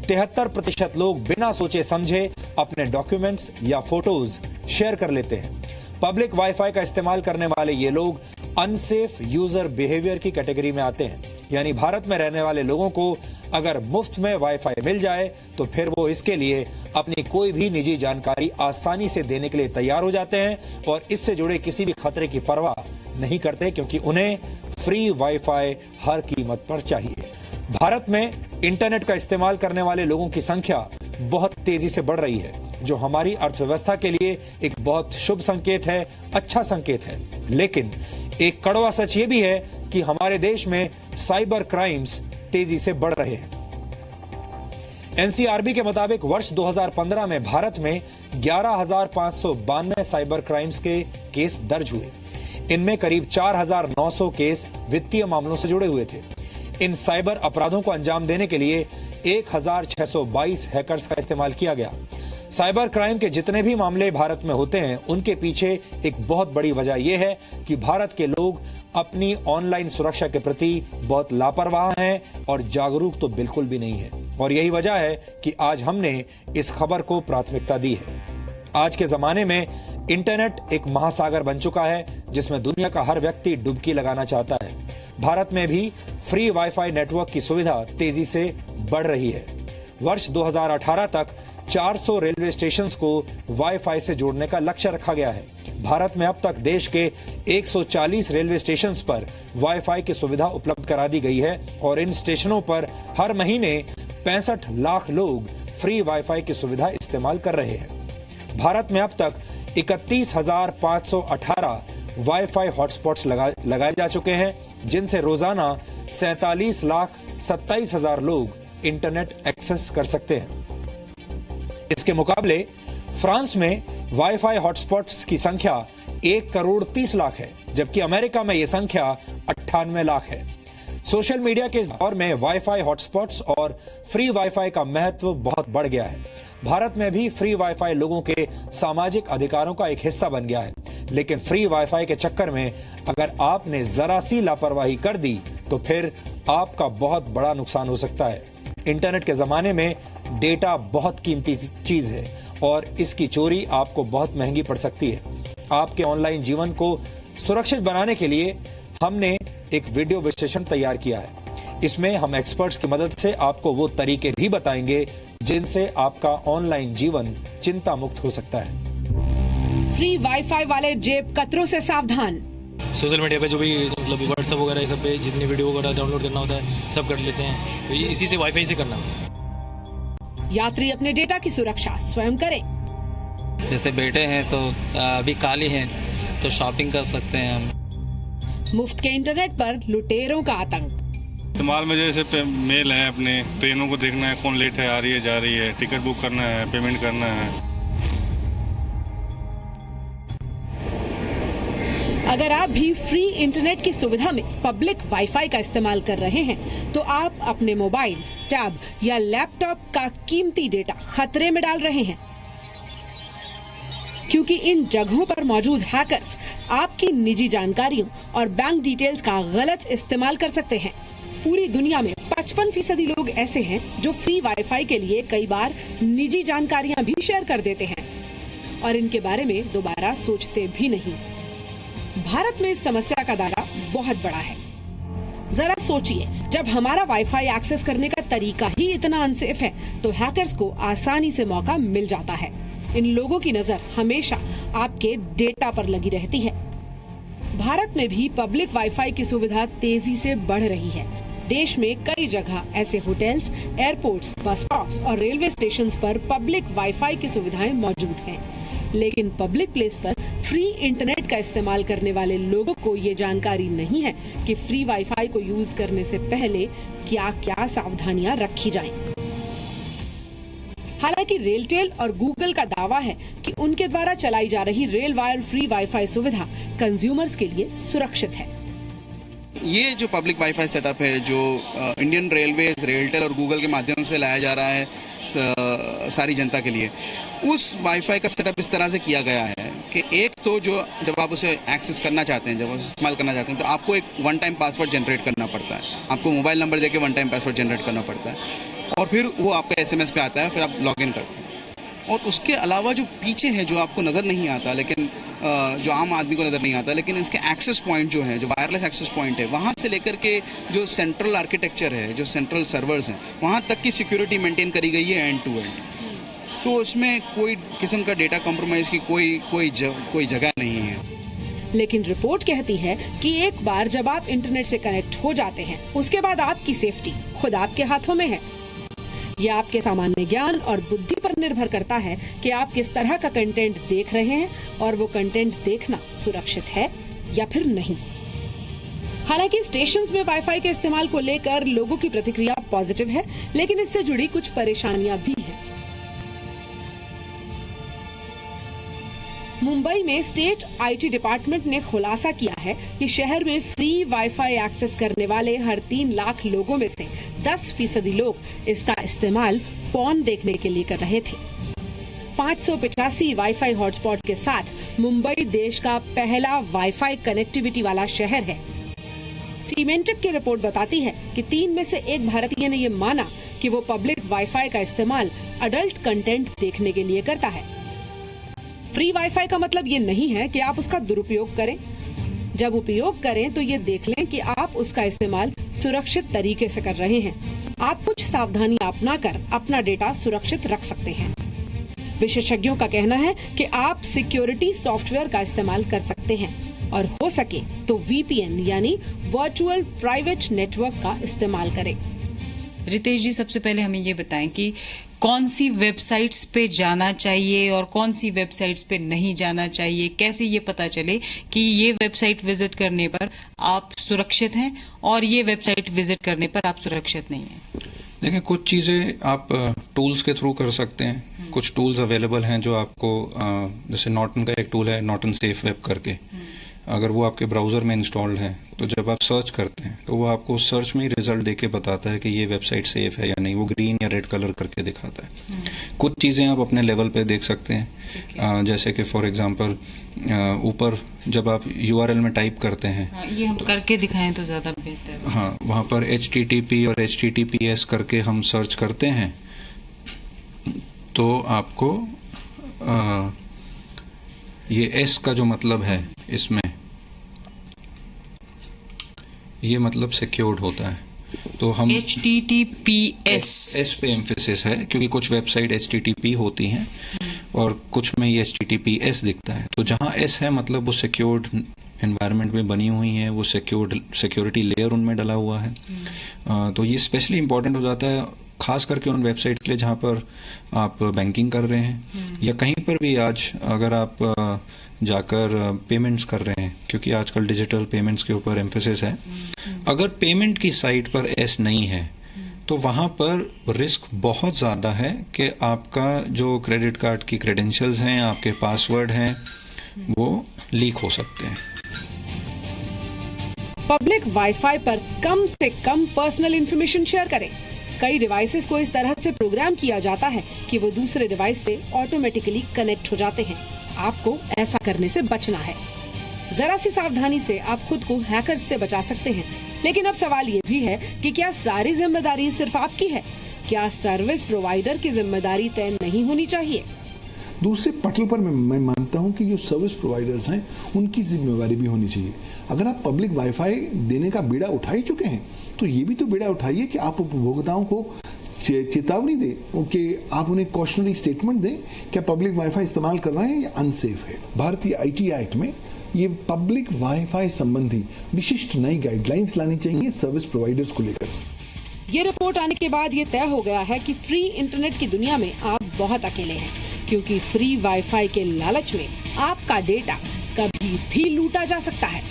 73% लोग बिना सोचे समझे अपने डॉक्यूमेंट्स या फोटोज शेयर कर लेते हैं। पब्लिक वाईफाई का इस्तेमाल करने वाले ये लोग अनसेफ यूजर बिहेवियर की कैटेगरी में आते हैं, यानी भारत में रहने वाले लोगों को अगर मुफ्त में वाईफाई मिल जाए तो फिर वो इसके लिए अपनी कोई भी निजी जानकारी आसानी से देने के लिए तैयार हो जाते हैं और इससे जुड़े किसी भी खतरे की परवाह नहीं करते, क्योंकि उन्हें फ्री वाईफाई हर कीमत पर चाहिए। भारत में इंटरनेट का इस्तेमाल करने वाले लोगों की संख्या बहुत तेजी से बढ़ रही है, जो हमारी अर्थव्यवस्था के लिए एक बहुत शुभ संकेत है, अच्छा संकेत है। लेकिन एक कड़वा सच ये भी है कि हमारे देश में साइबर क्राइम्स तेजी से बढ़ रहे हैं। एनसीआरबी के मुताबिक वर्ष 2015 में भारत में 11,592 साइबर क्राइम्स के केस दर्ज हुए। इनमें करीब 4,900 केस वित्तीय मामलों से जुड़े हुए थे। इन साइबर अपराधों को अंजाम देने के लिए 1,622 हैकर्स का इस्तेमाल किया गया। साइबर क्राइम के जितने भी मामले भारत में होते हैं, उनके पीछे एक बहुत बड़ी वजह यह है कि भारत के लोग अपनी ऑनलाइन सुरक्षा के प्रति बहुत लापरवाह हैं और जागरूक तो बिल्कुल भी नहीं है। और यही वजह है कि आज हमने इस खबर को प्राथमिकता दी है। आज के जमाने में इंटरनेट एक महासागर बन चुका है, जिसमें दुनिया का हर व्यक्ति डुबकी लगाना चाहता है। भारत में भी फ्री वाईफाई नेटवर्क की सुविधा तेजी से बढ़ रही है। वर्ष 2018 तक 400 रेलवे स्टेशंस को वाईफाई से जोड़ने का लक्ष्य रखा गया है। भारत में अब तक देश के 140 रेलवे स्टेशंस पर वाईफाई की सुविधा उपलब्ध करा दी गई है और इन स्टेशनों पर हर महीने 65 लाख लोग फ्री वाईफाई की सुविधा इस्तेमाल कर रहे हैं। भारत में अब तक 31,518 वाईफाई हॉटस्पॉट्स लगाए जा चुके हैं, जिनसे रोजाना 47,27,000 लोग इंटरनेट एक्सेस कर सकते हैं। इसके मुकाबले फ्रांस में वाईफाई हॉटस्पॉट्स की संख्या 1,30,00,000 है, जबकि अमेरिका में यह संख्या 98 लाख है। सोशल मीडिया के इस दौर में वाईफाई हॉटस्पॉट्स और फ्री वाईफाई का महत्व बहुत बढ़ गया है। भारत में भी फ्री वाईफाई लोगों के सामाजिक अधिकारों का एक हिस्सा बन गया है, लेकिन फ्री वाईफाई के चक्कर में अगर आपने जरा सी लापरवाही कर दी तो फिर आपका बहुत बड़ा नुकसान हो सकता है। इंटरनेट के जमाने में डेटा बहुत कीमती चीज है और इसकी चोरी आपको बहुत महंगी पड़ सकती है। आपके ऑनलाइन जीवन को सुरक्षित बनाने के लिए हमने एक वीडियो विश्लेषण तैयार किया है। इसमें हम एक्सपर्ट्स की मदद से आपको वो तरीके भी बताएंगे जिनसे आपका ऑनलाइन जीवन चिंता मुक्त हो सकता है। फ्री वाईफाई वाले जेब कतरों से सावधान। सोशल मीडिया पे जो भी मतलब व्हाट्सएप वगैरह ये सब पे जितनी वीडियो वगैरह डाउनलोड करना होता है सब कर लेते हैं, तो इसी से वाईफाई से करना होता है। यात्री अपने डेटा की सुरक्षा स्वयं करें। जैसे बेटे हैं तो अभी काली हैं तो शॉपिंग कर सकते हैं हम। मुफ्त के इंटरनेट पर लुटेरों का आतंक। इस्तेमाल में जैसे मेल है, अपने ट्रेनों को देखना है, कौन लेट है, आ रही है, जा रही है, टिकट बुक करना है, पेमेंट करना है। अगर आप भी फ्री इंटरनेट की सुविधा में पब्लिक वाईफाई का इस्तेमाल कर रहे हैं तो आप अपने मोबाइल, टैब या लैपटॉप का कीमती डेटा खतरे में डाल रहे हैं, क्योंकि इन जगहों पर मौजूद हैकर्स आपकी निजी जानकारियों और बैंक डिटेल्स का गलत इस्तेमाल कर सकते हैं। पूरी दुनिया में 55% लोग ऐसे हैं जो फ्री वाईफाई के लिए कई बार निजी जानकारियां भी शेयर कर देते हैं और इनके बारे में दोबारा सोचते भी नहीं। भारत में इस समस्या का दायरा बहुत बड़ा है। जरा सोचिए, जब हमारा वाईफाई एक्सेस करने का तरीका ही इतना अनसेफ है तो हैकर्स को आसानी से मौका मिल जाता है। इन लोगों की नजर हमेशा आपके डेटा पर लगी रहती है। भारत में भी पब्लिक वाईफाई की सुविधा तेजी से बढ़ रही है। देश में कई जगह ऐसे होटल्स, एयरपोर्ट्स, बस स्टॉप्स और रेलवे स्टेशंस पर पब्लिक वाईफाई की सुविधाएं मौजूद हैं। लेकिन पब्लिक प्लेस पर फ्री इंटरनेट का इस्तेमाल करने वाले लोगों को ये जानकारी नहीं है कि फ्री वाईफाई को यूज करने से पहले क्या क्या सावधानियां रखी जाएं। हालांकि रेलटेल और गूगल का दावा है कि उनके द्वारा चलाई जा रही रेल वायर फ्री वाईफाई सुविधा कंज्यूमर्स के लिए सुरक्षित है। ये जो पब्लिक वाईफाई सेटअप है जो इंडियन रेलवेज, रेलटेल और गूगल के माध्यम से लाया जा रहा है सारी जनता के लिए, उस वाईफाई का सेटअप इस तरह से किया गया है कि एक तो जो जब आप उसे एक्सेस करना चाहते हैं, जब उसे इस्तेमाल करना चाहते हैं, तो आपको एक वन टाइम पासवर्ड जनरेट करना पड़ता है। आपको मोबाइल नंबर देके वन टाइम पासवर्ड जनरेट करना पड़ता है और फिर वो आपका SMS पे आता है, फिर आप लॉगिन करते हैं। और उसके अलावा जो पीछे है, जो आपको नज़र नहीं आता, लेकिन जो आम आदमी को नज़र नहीं आता, लेकिन इसके एक्सेस पॉइंट जो है, जो वायरलेस एक्सेस पॉइंट है, वहाँ से लेकर के जो सेंट्रल आर्किटेक्चर है, जो सेंट्रल सर्वर्स हैं, वहाँ तक की सिक्योरिटी मेंटेन करी गई है एंड टू एंड। तो उसमें कोई किस्म का डेटा कॉम्प्रोमाइज़ की कोई जगह नहीं है। लेकिन रिपोर्ट कहती है कि एक बार जब आप इंटरनेट से कनेक्ट हो जाते हैं, उसके बाद आपकी सेफ्टी खुद आपके हाथों में है। ये आपके सामान्य ज्ञान और बुद्धि पर निर्भर करता है कि आप किस तरह का कंटेंट देख रहे हैं और वो कंटेंट देखना सुरक्षित है या फिर नहीं। हालांकि स्टेशंस में वाईफाई के इस्तेमाल को लेकर लोगों की प्रतिक्रिया पॉजिटिव है, लेकिन इससे जुड़ी कुछ परेशानियां भी हैं। मुंबई में स्टेट IT डिपार्टमेंट ने खुलासा किया है कि शहर में फ्री वाईफाई एक्सेस करने वाले हर 3 लाख लोगों में से 10% लोग इसका इस्तेमाल पॉर्न देखने के लिए कर रहे थे। 585 वाईफाई हॉटस्पॉट के साथ मुंबई देश का पहला वाईफाई कनेक्टिविटी वाला शहर है। सीमेंटेक की रिपोर्ट बताती है कि 3 में से 1 भारतीय ने ये माना कि वो पब्लिक वाईफाई का इस्तेमाल अडल्ट कंटेंट देखने के लिए करता है। फ्री वाईफाई का मतलब ये नहीं है कि आप उसका दुरुपयोग करें। जब उपयोग करें तो ये देख लें कि आप उसका इस्तेमाल सुरक्षित तरीके से कर रहे हैं। आप कुछ सावधानी अपनाकर अपना डेटा सुरक्षित रख सकते हैं। विशेषज्ञों का कहना है कि आप सिक्योरिटी सॉफ्टवेयर का इस्तेमाल कर सकते हैं और हो सके तो VPN यानी वर्चुअल प्राइवेट नेटवर्क का इस्तेमाल करें। रितेश जी, सबसे पहले हमें ये बताएं कि कौन सी वेबसाइट्स पे जाना चाहिए और कौन सी वेबसाइट्स पे नहीं जाना चाहिए। कैसे ये पता चले कि ये वेबसाइट विजिट करने पर आप सुरक्षित हैं और ये वेबसाइट विजिट करने पर आप सुरक्षित नहीं हैं। देखिए, कुछ चीज़ें आप टूल्स के थ्रू कर सकते हैं। कुछ टूल्स अवेलेबल हैं जो आपको, जैसे नॉर्टन का एक टूल है नॉर्टन सेफ वेब करके, अगर वो आपके ब्राउज़र में इंस्टॉल्ड है तो जब आप सर्च करते हैं तो वो आपको सर्च में ही रिजल्ट देके बताता है कि ये वेबसाइट सेफ है या नहीं। वो ग्रीन या रेड कलर करके दिखाता है। कुछ चीज़ें आप अपने लेवल पे देख सकते हैं, जैसे कि फॉर एग्जांपल ऊपर जब आप URL में टाइप करते हैं, ये हम करके दिखाएं तो ज़्यादा बेहतर है। हाँ, वहाँ पर HTTP और HTTPS करके हम सर्च करते हैं तो आपको ये S का जो मतलब है इसमें, ये मतलब सिक्योर्ड होता है। तो हम HTTPS S पे एम्फेसिस है, क्योंकि कुछ वेबसाइट HTTP होती हैं और कुछ में ये HTTPS दिखता है। तो जहाँ S है मतलब वो सिक्योर्ड एनवायरनमेंट में बनी हुई हैं, वो सिक्योरिटी लेयर उनमें डला हुआ है। तो ये स्पेशली इम्पोर्टेंट हो जाता है खास करके उन वेबसाइट के लिए जहाँ पर आप बैंकिंग कर रहे हैं या कहीं पर भी आज अगर आप जाकर पेमेंट्स कर रहे हैं, क्योंकि आजकल डिजिटल पेमेंट्स के ऊपर एम्फेसिस है। अगर पेमेंट की साइट पर S नहीं है तो वहाँ पर रिस्क बहुत ज़्यादा है कि आपका जो क्रेडिट कार्ड की क्रेडेंशियल्स हैं, आपके पासवर्ड हैं, वो लीक हो सकते हैं। पब्लिक वाईफाई पर कम से कम पर्सनल इंफॉर्मेशन शेयर करें। कई डिवाइसेस को इस तरह से प्रोग्राम किया जाता है कि वो दूसरे डिवाइस से ऑटोमेटिकली कनेक्ट हो जाते हैं। आपको ऐसा करने से बचना है। जरा सी सावधानी से आप खुद को हैकर्स से बचा सकते हैं। लेकिन अब सवाल ये भी है कि क्या सारी जिम्मेदारी सिर्फ आपकी है? क्या सर्विस प्रोवाइडर की जिम्मेदारी तय नहीं होनी चाहिए? दूसरे पटल पर मैं मानता हूं कि जो सर्विस प्रोवाइडर्स हैं उनकी जिम्मेवारी भी होनी चाहिए। अगर आप पब्लिक वाईफाई देने का बीड़ा उठा ही चुके हैं तो ये भी तो बीड़ा उठाइए कि आप उपभोक्ताओं को चेतावनी दें कि आप उन्हें कॉशनरी स्टेटमेंट दें क्या पब्लिक वाईफाई इस्तेमाल कर रहे हैं या अनसेफ है। भारतीय IT एक्ट में ये पब्लिक वाईफाई संबंधी विशिष्ट नई गाइडलाइंस लानी चाहिए सर्विस प्रोवाइडर्स को लेकर। ये रिपोर्ट आने के बाद ये तय हो गया है कि फ्री इंटरनेट की दुनिया में आप बहुत अकेले हैं, क्योंकि फ्री वाईफाई के लालच में आपका डेटा कभी भी लूटा जा सकता है।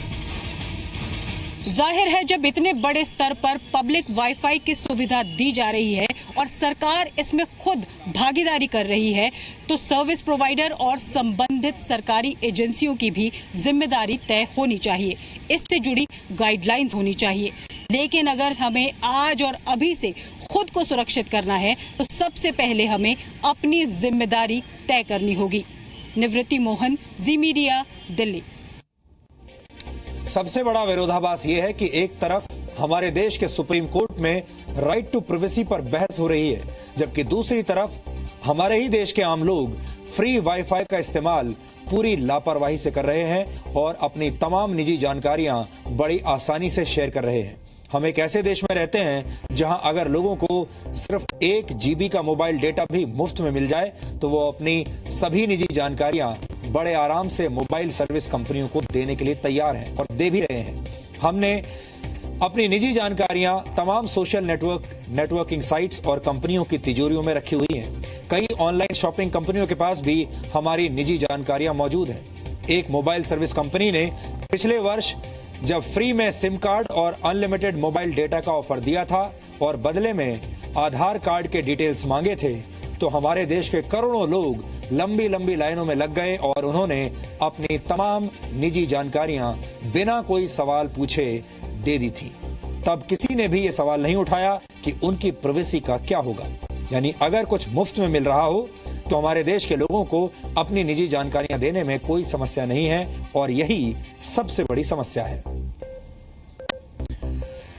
जाहिर है जब इतने बड़े स्तर पर पब्लिक वाईफाई की सुविधा दी जा रही है और सरकार इसमें खुद भागीदारी कर रही है तो सर्विस प्रोवाइडर और संबंधित सरकारी एजेंसियों की भी जिम्मेदारी तय होनी चाहिए, इससे जुड़ी गाइडलाइंस होनी चाहिए। लेकिन अगर हमें आज और अभी से खुद को सुरक्षित करना है तो सबसे पहले हमें अपनी जिम्मेदारी तय करनी होगी। निवृत्ति मोहन, जी मीडिया, दिल्ली। सबसे बड़ा विरोधाभास यह है कि एक तरफ हमारे देश के सुप्रीम कोर्ट में राइट टू प्राइवेसी पर बहस हो रही है, जबकि दूसरी तरफ हमारे ही देश के आम लोग फ्री वाईफाई का इस्तेमाल पूरी लापरवाही से कर रहे हैं और अपनी तमाम निजी जानकारियां बड़ी आसानी से शेयर कर रहे हैं। हम एक ऐसे देश में रहते हैं जहां अगर लोगों को सिर्फ 1 GB का मोबाइल डेटा भी मुफ्त में मिल जाए तो वो अपनी सभी निजी जानकारियां बड़े आराम से मोबाइल सर्विस कंपनियों को देने के लिए तैयार हैं और दे भी रहे हैं। हमने अपनी निजी जानकारियां तमाम सोशल नेटवर्किंग साइट्स और कंपनियों की तिजोरियों में रखी हुई हैं। कई ऑनलाइन शॉपिंग कंपनियों के पास भी हमारी निजी जानकारियां मौजूद हैं। एक मोबाइल सर्विस कंपनी ने पिछले वर्ष जब फ्री में सिम कार्ड और अनलिमिटेड मोबाइल डेटा का ऑफर दिया था और बदले में आधार कार्ड के डिटेल्स मांगे थे तो हमारे देश के करोड़ों लोग लंबी लंबी लाइनों में लग गए और उन्होंने अपनी तमाम निजी जानकारियां बिना कोई सवाल पूछे दे दी थी। तब किसी ने भी ये सवाल नहीं उठाया कि उनकी प्राइवेसी का क्या होगा। यानी अगर कुछ मुफ्त में मिल रहा हो तो हमारे देश के लोगों को अपनी निजी जानकारियां देने में कोई समस्या नहीं है और यही सबसे बड़ी समस्या है।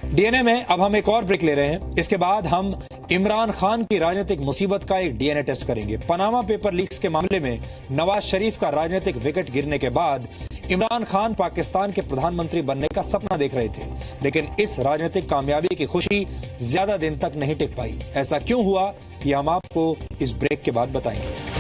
डीएनए में अब हम एक और ब्रेक ले रहे हैं। इसके बाद हम इमरान खान की राजनीतिक मुसीबत का एक डीएनए टेस्ट करेंगे। पनामा पेपर लीक्स के मामले में नवाज शरीफ का राजनीतिक विकेट गिरने के बाद इमरान खान पाकिस्तान के प्रधानमंत्री बनने का सपना देख रहे थे, लेकिन इस राजनीतिक कामयाबी की खुशी ज्यादा दिन तक नहीं टिक पाई। ऐसा क्यों हुआ ये हम आपको इस ब्रेक के बाद बताएंगे।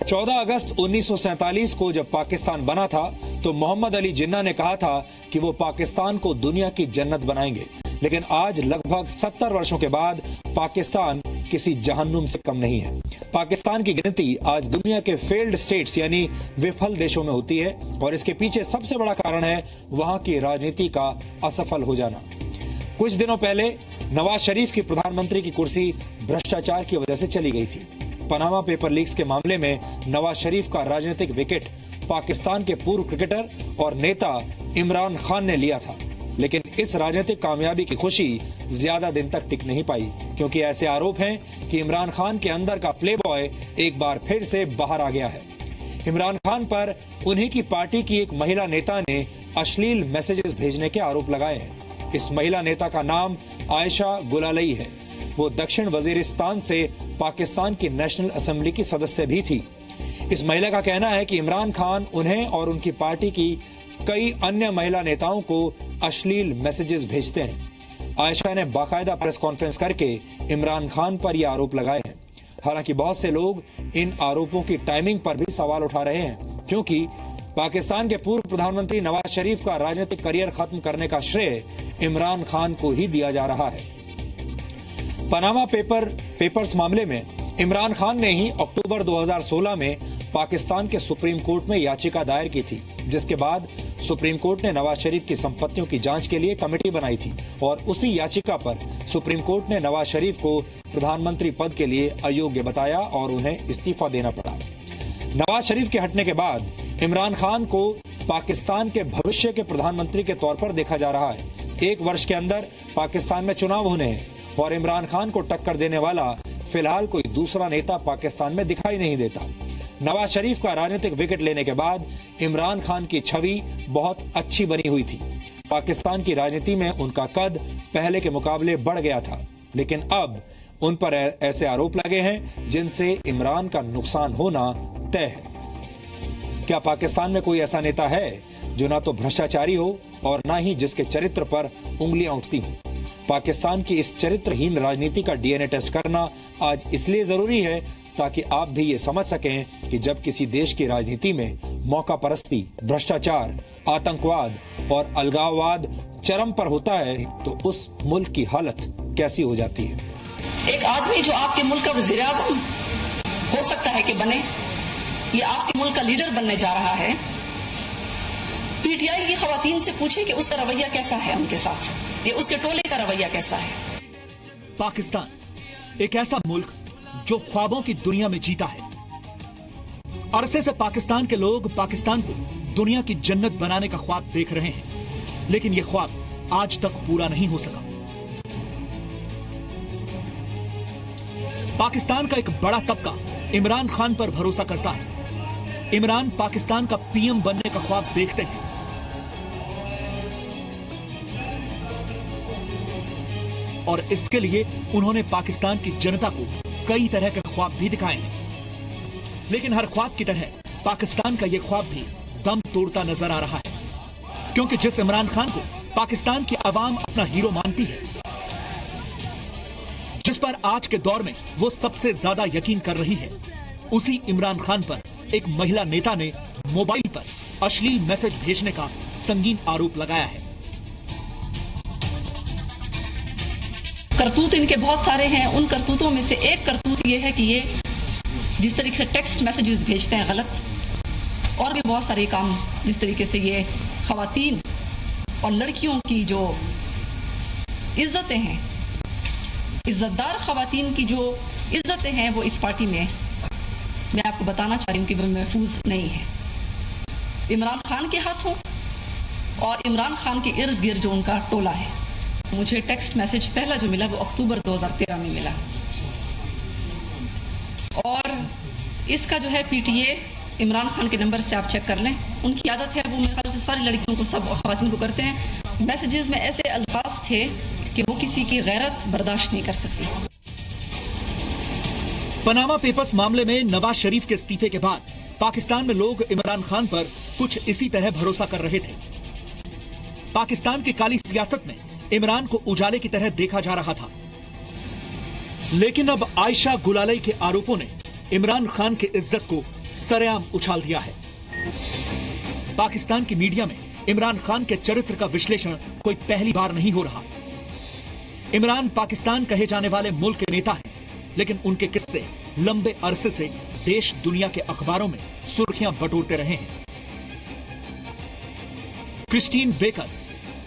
14 अगस्त 1947 को जब पाकिस्तान बना था तो मोहम्मद अली जिन्ना ने कहा था कि वो पाकिस्तान को दुनिया की जन्नत बनाएंगे, लेकिन आज लगभग 70 वर्षों के बाद पाकिस्तान किसी जहन्नुम से कम नहीं है। पाकिस्तान की गिनती आज दुनिया के फेल्ड स्टेट्स यानी विफल देशों में होती है और इसके पीछे सबसे बड़ा कारण है वहां की राजनीति का असफल हो जाना। कुछ दिनों पहले नवाज शरीफ की प्रधानमंत्री की कुर्सी भ्रष्टाचार की वजह से चली गई थी। पनामा पेपर लीक्स के मामले में नवाज शरीफ का राजनीतिक विकेट पाकिस्तान के पूर्व क्रिकेटर और नेता इमरान खान ने लिया था। लेकिन इस राजनीतिक कामयाबी की खुशी ज्यादा दिन तक टिक नहीं पाई, क्योंकि ऐसे आरोप हैं कि इमरान खान के अंदर का प्लेबॉय एक बार फिर से बाहर आ गया है। इमरान खान पर उन्हीं की पार्टी की एक महिला नेता ने अश्लील मैसेजेस भेजने के आरोप लगाए हैं। इस महिला नेता का नाम आयशा गुलालई है। वो दक्षिण वजीरिस्तान से पाकिस्तान की नेशनल असेंबली की सदस्य भी थी। इस महिला का कहना है कि इमरान खान उन्हें और उनकी पार्टी की कई अन्य महिला नेताओं को अश्लील मैसेजेस भेजते हैं। आयशा ने बाकायदा प्रेस कॉन्फ्रेंस करके इमरान खान पर यह आरोप लगाए हैं। हालांकि बहुत से लोग इन आरोपों की टाइमिंग पर भी सवाल उठा रहे हैं, क्योंकि पाकिस्तान के पूर्व प्रधानमंत्री नवाज शरीफ का राजनीतिक करियर खत्म करने का श्रेय इमरान खान को ही दिया जा रहा है। पनामा पेपर्स मामले में इमरान खान ने ही अक्टूबर 2016 में पाकिस्तान के सुप्रीम कोर्ट में याचिका दायर की थी, जिसके बाद सुप्रीम कोर्ट ने नवाज शरीफ की संपत्तियों की जांच के लिए कमेटी बनाई थी और उसी याचिका पर सुप्रीम कोर्ट ने नवाज शरीफ को प्रधानमंत्री पद के लिए अयोग्य बताया और उन्हें इस्तीफा देना पड़ा। नवाज शरीफ के हटने के बाद इमरान खान को पाकिस्तान के भविष्य के प्रधानमंत्री के तौर पर देखा जा रहा है। 1 वर्ष के अंदर पाकिस्तान में चुनाव होने हैं और इमरान खान को टक्कर देने वाला फिलहाल कोई दूसरा नेता पाकिस्तान में दिखाई नहीं देता। नवाज शरीफ का राजनीतिक विकेट लेने के बाद इमरान खान की छवि बहुत अच्छी बनी हुई थी। पाकिस्तान की राजनीति में उनका कद पहले के मुकाबले बढ़ गया था, लेकिन अब उन पर ऐसे आरोप लगे हैं जिनसे इमरान का नुकसान होना तय है। क्या पाकिस्तान में कोई ऐसा नेता है जो ना तो भ्रष्टाचारी हो और ना ही जिसके चरित्र पर उंगलियां उठती हों? पाकिस्तान की इस चरित्रहीन राजनीति का डीएनए टेस्ट करना आज इसलिए जरूरी है ताकि आप भी ये समझ सकें कि जब किसी देश की राजनीति में मौका परस्ती, भ्रष्टाचार, आतंकवाद और अलगाववाद चरम पर होता है तो उस मुल्क की हालत कैसी हो जाती है। एक आदमी जो आपके मुल्क का वज़ीर आज़म हो सकता है कि बने, ये आपके मुल्क का लीडर बनने जा रहा है। पीटीआई की खवातीन से पूछे कि उसका रवैया कैसा है उनके साथ, ये उसके टोले का रवैया कैसा है। पाकिस्तान एक ऐसा मुल्क जो ख्वाबों की दुनिया में जीता है। अरसे से पाकिस्तान के लोग पाकिस्तान को दुनिया की जन्नत बनाने का ख्वाब देख रहे हैं, लेकिन यह ख्वाब आज तक पूरा नहीं हो सका। पाकिस्तान का एक बड़ा तबका इमरान खान पर भरोसा करता है। इमरान पाकिस्तान का पीएम बनने का ख्वाब देखते हैं। और इसके लिए उन्होंने पाकिस्तान की जनता को कई तरह के ख्वाब भी दिखाए हैं। लेकिन हर ख्वाब की तरह पाकिस्तान का यह ख्वाब भी दम तोड़ता नजर आ रहा है, क्योंकि जिस इमरान खान को पाकिस्तान की आवाम अपना हीरो मानती है, जिस पर आज के दौर में वो सबसे ज्यादा यकीन कर रही है, उसी इमरान खान पर एक महिला नेता ने मोबाइल पर अश्लील मैसेज भेजने का संगीन आरोप लगाया है। करतूत इनके बहुत सारे हैं। उन करतूतों में से एक करतूत ये है कि ये जिस तरीके से टेक्स्ट मैसेजेस भेजते हैं गलत, और भी बहुत सारे काम जिस तरीके से ये खवातीन और लड़कियों की जो इज्जतें हैं, इज्जतदार खवातीन की जो इज्जतें हैं, वो इस पार्टी में मैं आपको बताना चाह रही हूँ कि वो महफूज नहीं है। इमरान खान के हाथों और इमरान खान के इर्द गिर्द जो उनका टोला है। मुझे टेक्स्ट मैसेज पहला जो मिला वो अक्टूबर 2013 में मिला, और इसका जो है पीटीए इमरान खान के नंबर से आप चेक कर लें। उनकी आदत है, वो मेरे ख्याल से सारी लड़कियों को, सब ख़वातीन को करते हैं। मैसेजेस में ऐसे अल्फाज थे कि वो किसी की गैरत बर्दाश्त नहीं कर सकती। पनामा पेपर्स मामले में नवाज शरीफ के इस्तीफे के बाद पाकिस्तान में लोग इमरान खान पर कुछ इसी तरह भरोसा कर रहे थे। पाकिस्तान की काली सियासत में इमरान को उजाले की तरह देखा जा रहा था, लेकिन अब आयशा गुलालई के आरोपों ने इमरान खान की इज्जत को सरेआम उछाल दिया है। पाकिस्तान की मीडिया में इमरान खान के चरित्र का विश्लेषण कोई पहली बार नहीं हो रहा। इमरान पाकिस्तान कहे जाने वाले मुल्क के नेता हैं, लेकिन उनके किस्से लंबे अरसे से देश दुनिया के अखबारों में सुर्खियां बटोरते रहे हैं। Christine Baker,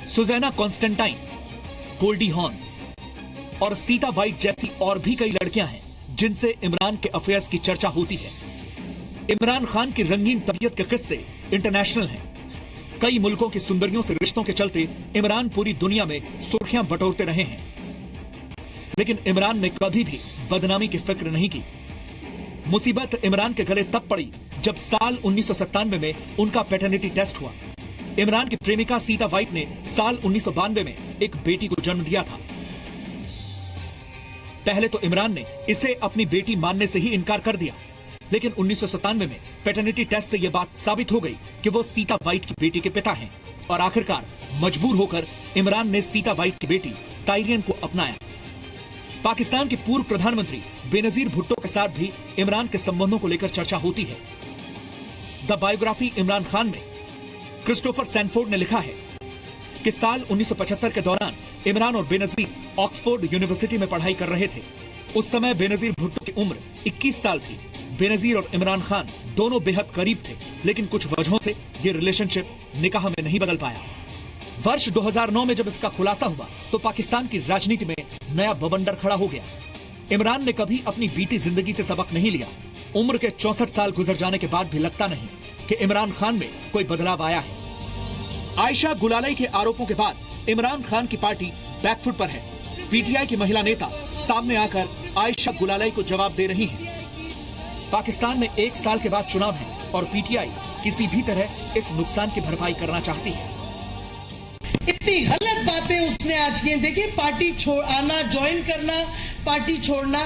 Susanna Constantine, Goldie Hawn और सीता वाइट जैसी और भी कई लड़कियां हैं जिनसे इमरान के अफेयर्स की चर्चा होती है। इमरान खान की रंगीन तबीयत के किस्से इंटरनेशनल हैं। कई मुल्कों की सुंदरियों से रिश्तों के चलते इमरान पूरी दुनिया में सुर्खियां बटोरते रहे हैं, लेकिन इमरान ने कभी भी बदनामी की फिक्र नहीं की। मुसीबत इमरान के गले तब पड़ी जब साल 1997 में उनका पैटर्निटी टेस्ट हुआ। इमरान की प्रेमिका सीता वाइट ने साल 1992 में एक बेटी को जन्म दिया था। पहले तो इमरान ने इसे अपनी बेटी मानने से ही इनकार कर दिया, लेकिन 1997 में पैटर्निटी टेस्ट से यह बात साबित हो गई कि वो सीता वाइट की बेटी के पिता हैं, और आखिरकार मजबूर होकर इमरान ने सीता वाइट की बेटी ताइरियन को अपनाया। पाकिस्तान के पूर्व प्रधानमंत्री बेनजीर भुट्टो के साथ भी इमरान के संबंधों को लेकर चर्चा होती है। द बायोग्राफी इमरान खान में क्रिस्टोफर सैनफोर्ड ने लिखा है कि साल 1975 के दौरान इमरान और बेनजीर ऑक्सफोर्ड यूनिवर्सिटी में पढ़ाई कर रहे थे। उस समय बेनजीर भुट्टो की उम्र 21 साल थी। बेनजीर और इमरान खान दोनों बेहद करीब थे, लेकिन कुछ वजहों से ये रिलेशनशिप निकाह में नहीं बदल पाया। वर्ष 2009 में जब इसका खुलासा हुआ तो पाकिस्तान की राजनीति में नया बवंडर खड़ा हो गया। इमरान ने कभी अपनी बीती जिंदगी से सबक नहीं लिया। उम्र के 64 साल गुजर जाने के बाद भी लगता नहीं कि इमरान खान में कोई बदलाव आया है। आयशा गुलालाई के आरोपों के बाद इमरान खान की पार्टी बैकफुट पर है। पीटीआई की महिला नेता सामने आकर आयशा गुलालाई को जवाब दे रही हैं। पाकिस्तान में 1 साल के बाद चुनाव है और पीटीआई किसी भी तरह इस नुकसान की भरपाई करना चाहती है। इतनी गलत बातें उसने आज की। देखिए, पार्टी आना, ज्वाइन करना, पार्टी छोड़ना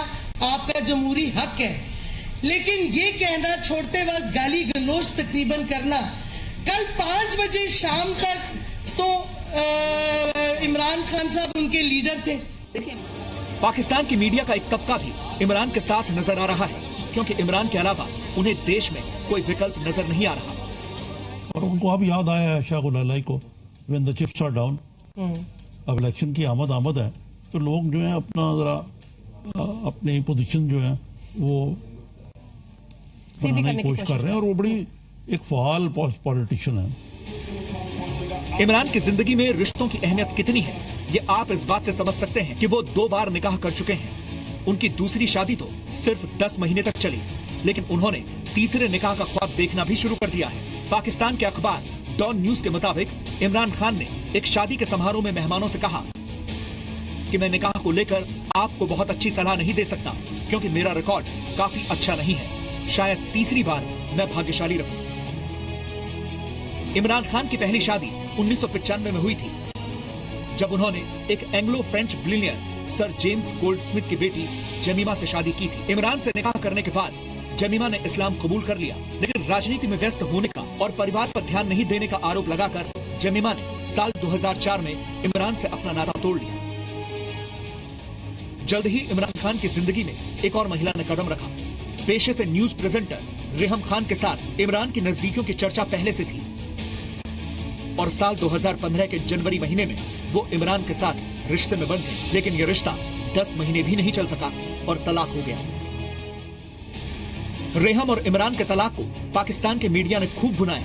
आपका जमहूरी हक है, लेकिन ये कहना छोड़ते वक्त गाली गलौज तकरीबन करना। कल 5 बजे शाम तक तो इमरान खान साहब उनके लीडर थे। पाकिस्तान की मीडिया का एक तबका भी इमरान के साथ नजर आ रहा है, क्योंकि इमरान के अलावा उन्हें देश में कोई विकल्प नजर नहीं आ रहा। और उनको अब याद आया है आयशा गुलालाई को, when the chips are down. अब इलेक्शन की आमद है तो लोग जो है अपना जरा अपनी पोजीशन जो है वो बनाने की कोशिश कर रहे हैं, और वो बड़ी एक फाल पॉलिटिशियन है। इमरान की जिंदगी में रिश्तों की अहमियत कितनी है ये आप इस बात से समझ सकते हैं कि वो 2 बार निकाह कर चुके हैं। उनकी दूसरी शादी तो सिर्फ 10 महीने तक चली, लेकिन उन्होंने तीसरे निकाह का ख्वाब देखना भी शुरू कर दिया है। पाकिस्तान के अखबार डॉन न्यूज के मुताबिक इमरान खान ने एक शादी के समारोह में मेहमानों से कहा कि मैं निकाह को लेकर आपको बहुत अच्छी सलाह नहीं दे सकता, क्योंकि मेरा रिकॉर्ड काफी अच्छा नहीं है। शायद तीसरी बार मैं भाग्यशाली रहूं। इमरान खान की पहली शादी 1995 में हुई थी, जब उन्होंने एक Anglo French billionaire sir James Goldsmith की बेटी जमीमा से शादी की थी। इमरान से निकाह करने के बाद जमीमा ने इस्लाम कबूल कर लिया, लेकिन राजनीति में व्यस्त होने का और परिवार पर ध्यान नहीं देने का आरोप लगाकर जमीमा ने साल 2004 में इमरान से अपना नाता तोड़ लिया। जल्द ही इमरान खान की जिंदगी में एक और महिला ने कदम रखा। पेशे से न्यूज प्रेजेंटर रेहम खान के साथ इमरान की नजदीकियों की चर्चा पहले से थी, और साल 2015 के जनवरी महीने में वो इमरान के साथ रिश्ते में बंध गए, लेकिन यह रिश्ता 10 महीने भी नहीं चल सका और तलाक हो गया। रेहम और इमरान के तलाक को पाकिस्तान के मीडिया ने खूब भुनाया।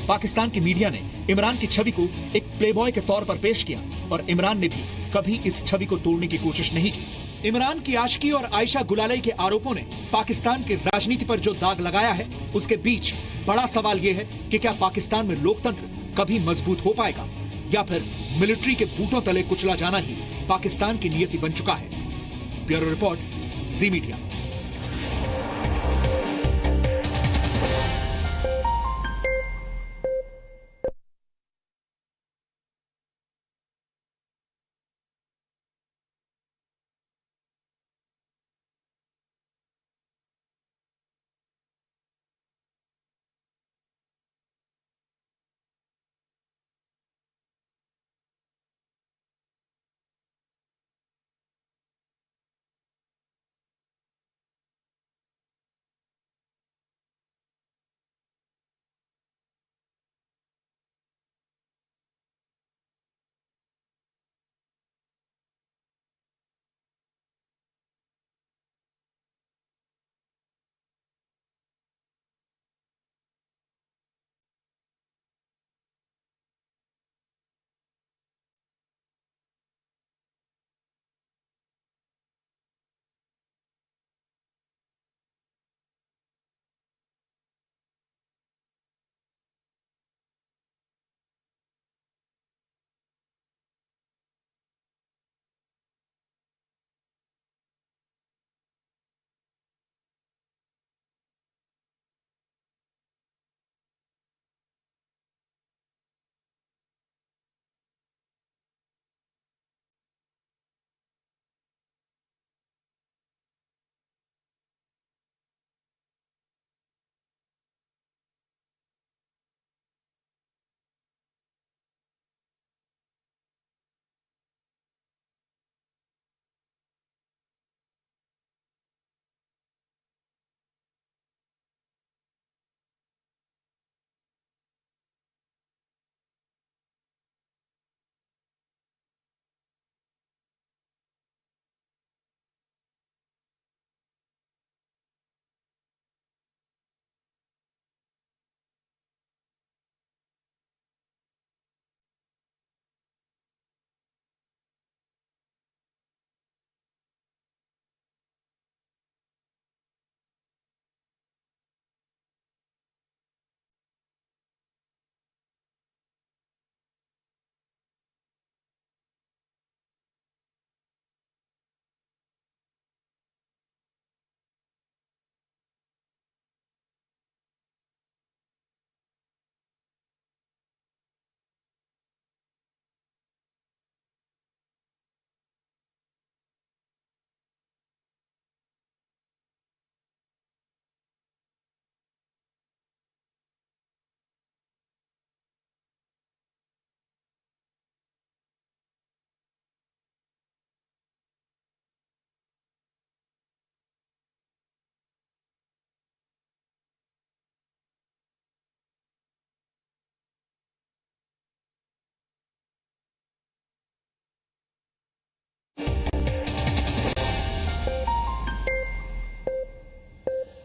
पाकिस्तान की मीडिया ने इमरान की छवि को एक प्लेबॉय के तौर पर पेश किया, और इमरान ने भी कभी इस छवि को तोड़ने की कोशिश नहीं की। इमरान की आशिकी और आयशा गुलालाई के आरोपों ने पाकिस्तान की राजनीति पर जो दाग लगाया है, उसके बीच बड़ा सवाल यह है कि क्या पाकिस्तान में लोकतंत्र कभी मजबूत हो पाएगा, या फिर मिलिट्री के बूटों तले कुचला जाना ही पाकिस्तान की नियति बन चुका है। ब्यूरो रिपोर्ट, जी मीडिया।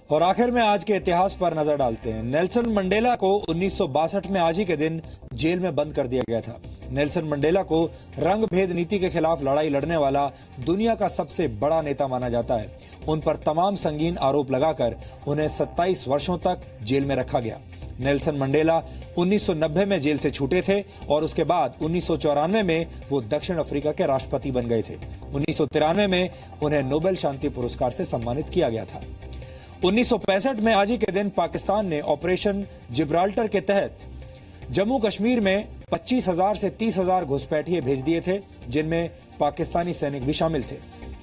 और आखिर में आज के इतिहास पर नजर डालते हैं। नेल्सन मंडेला को 1962 में आज ही के दिन जेल में बंद कर दिया गया था। नेल्सन मंडेला को रंग भेद नीति के खिलाफ लड़ाई लड़ने वाला दुनिया का सबसे बड़ा नेता माना जाता है। उन पर तमाम संगीन आरोप लगाकर उन्हें 27 वर्षों तक जेल में रखा गया। नेल्सन मंडेला 1990 में जेल से छूटे थे और उसके बाद 1994 में वो दक्षिण अफ्रीका के राष्ट्रपति बन गए थे। 1993 में उन्हें नोबेल शांति पुरस्कार से सम्मानित किया गया था। 1965 में आज ही के दिन पाकिस्तान ने ऑपरेशन जिब्राल्टर के तहत जम्मू कश्मीर में 25,000 से 30,000 घुसपैठिए भेज दिए थे, जिनमें पाकिस्तानी सैनिक भी शामिल थे।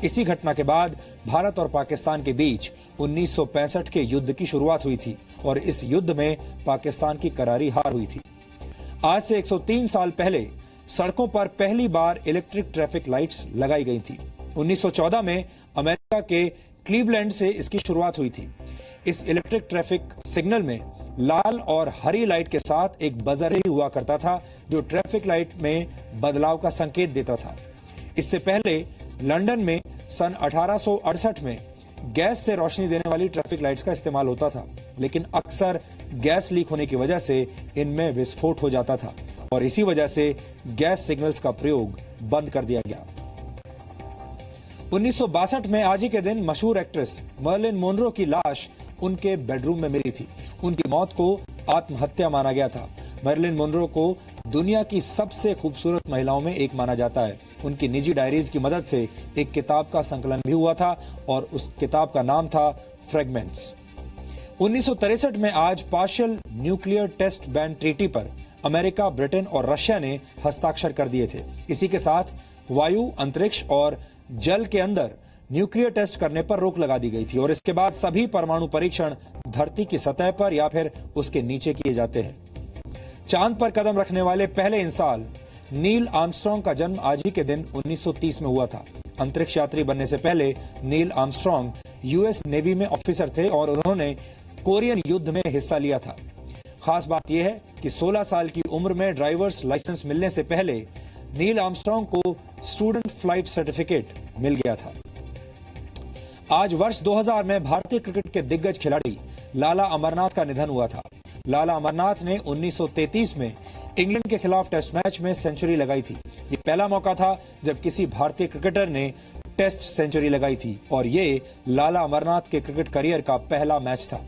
इसी घटना के बाद भारत और पाकिस्तान के बीच 1965 के युद्ध की शुरुआत हुई थी और इस युद्ध में पाकिस्तान की करारी हार हुई थी। आज से 103 साल पहले सड़कों पर पहली बार इलेक्ट्रिक ट्रैफिक लाइट्स लगाई गई थी। 1914 में अमेरिका के क्लीवलैंड से इसकी शुरुआत हुई थी। इस इलेक्ट्रिक ट्रैफिक सिग्नल में लाल और हरी लाइट के साथ एक बजर ही हुआ करता था, जो ट्रैफिक लाइट में बदलाव का संकेत देता था। इससे पहले लंदन में सन 1868 में गैस से रोशनी देने वाली ट्रैफिक लाइट्स का इस्तेमाल होता था, लेकिन अक्सर गैस लीक होने की वजह से इनमें विस्फोट हो जाता था और इसी वजह से गैस सिग्नल्स का प्रयोग बंद कर दिया गया। 1962 में आज ही के दिन मशहूर एक्ट्रेस मर्लिन मोनरो की लाश उनके बेडरूम में मिली थी। उनकी मौत को आत्महत्या माना गया था। मर्लिन मोनरो को दुनिया की सबसे खूबसूरत महिलाओं में एक माना जाता है। उनकी निजी डायरीज की मदद से एक किताब का संकलन भी हुआ था और उस किताब का नाम था फ्रेगमेंट्स। 1963 में आज partial nuclear test ban treaty पर अमेरिका, ब्रिटेन और रशिया ने हस्ताक्षर कर दिए थे। इसी के साथ वायु, अंतरिक्ष और जल के अंदर न्यूक्लियर टेस्ट करने पर रोक लगा दी गई थी और इसके बाद सभी परमाणु परीक्षण धरती की सतह पर या फिर उसके नीचे किए जाते हैं। चांद पर कदम रखने वाले पहले इंसान नील आर्मस्ट्रांग का जन्म आज ही के दिन 1930 में हुआ था। अंतरिक्ष यात्री बनने से पहले नील आर्मस्ट्रांग यूएस नेवी में ऑफिसर थे और उन्होंने कोरियन युद्ध में हिस्सा लिया था। खास बात यह है कि 16 साल की उम्र में ड्राइवर्स लाइसेंस मिलने से पहले नील आर्मस्ट्रांग को स्टूडेंट फ्लाइट सर्टिफिकेट मिल गया था। आज वर्ष 2000 में भारतीय क्रिकेट के दिग्गज खिलाड़ी लाला अमरनाथ का निधन हुआ था। लाला अमरनाथ ने 1933 में इंग्लैंड के खिलाफ टेस्ट मैच में सेंचुरी लगाई थी। ये पहला मौका था जब किसी भारतीय क्रिकेटर ने टेस्ट सेंचुरी लगाई थी और ये लाला अमरनाथ के क्रिकेट करियर का पहला मैच था।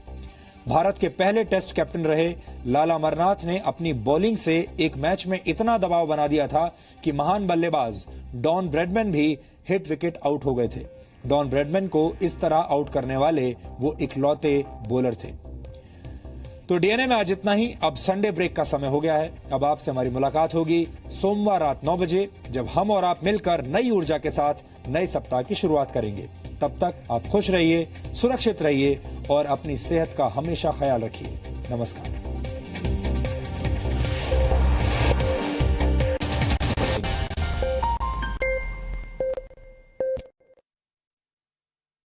भारत के पहले टेस्ट कैप्टन रहे लाला अमरनाथ ने अपनी बॉलिंग से एक मैच में इतना दबाव बना दिया था कि महान बल्लेबाज डॉन ब्रैडमैन भी हिट विकेट आउट हो गए थे। डॉन ब्रैडमैन को इस तरह आउट करने वाले वो इकलौते बॉलर थे। तो डीएनए में आज इतना ही। अब संडे ब्रेक का समय हो गया है। अब आपसे हमारी मुलाकात होगी सोमवार रात 9 बजे, जब हम और आप मिलकर नई ऊर्जा के साथ नए सप्ताह की शुरुआत करेंगे। तब तक आप खुश रहिए, सुरक्षित रहिए और अपनी सेहत का हमेशा ख्याल रखिए। नमस्कार।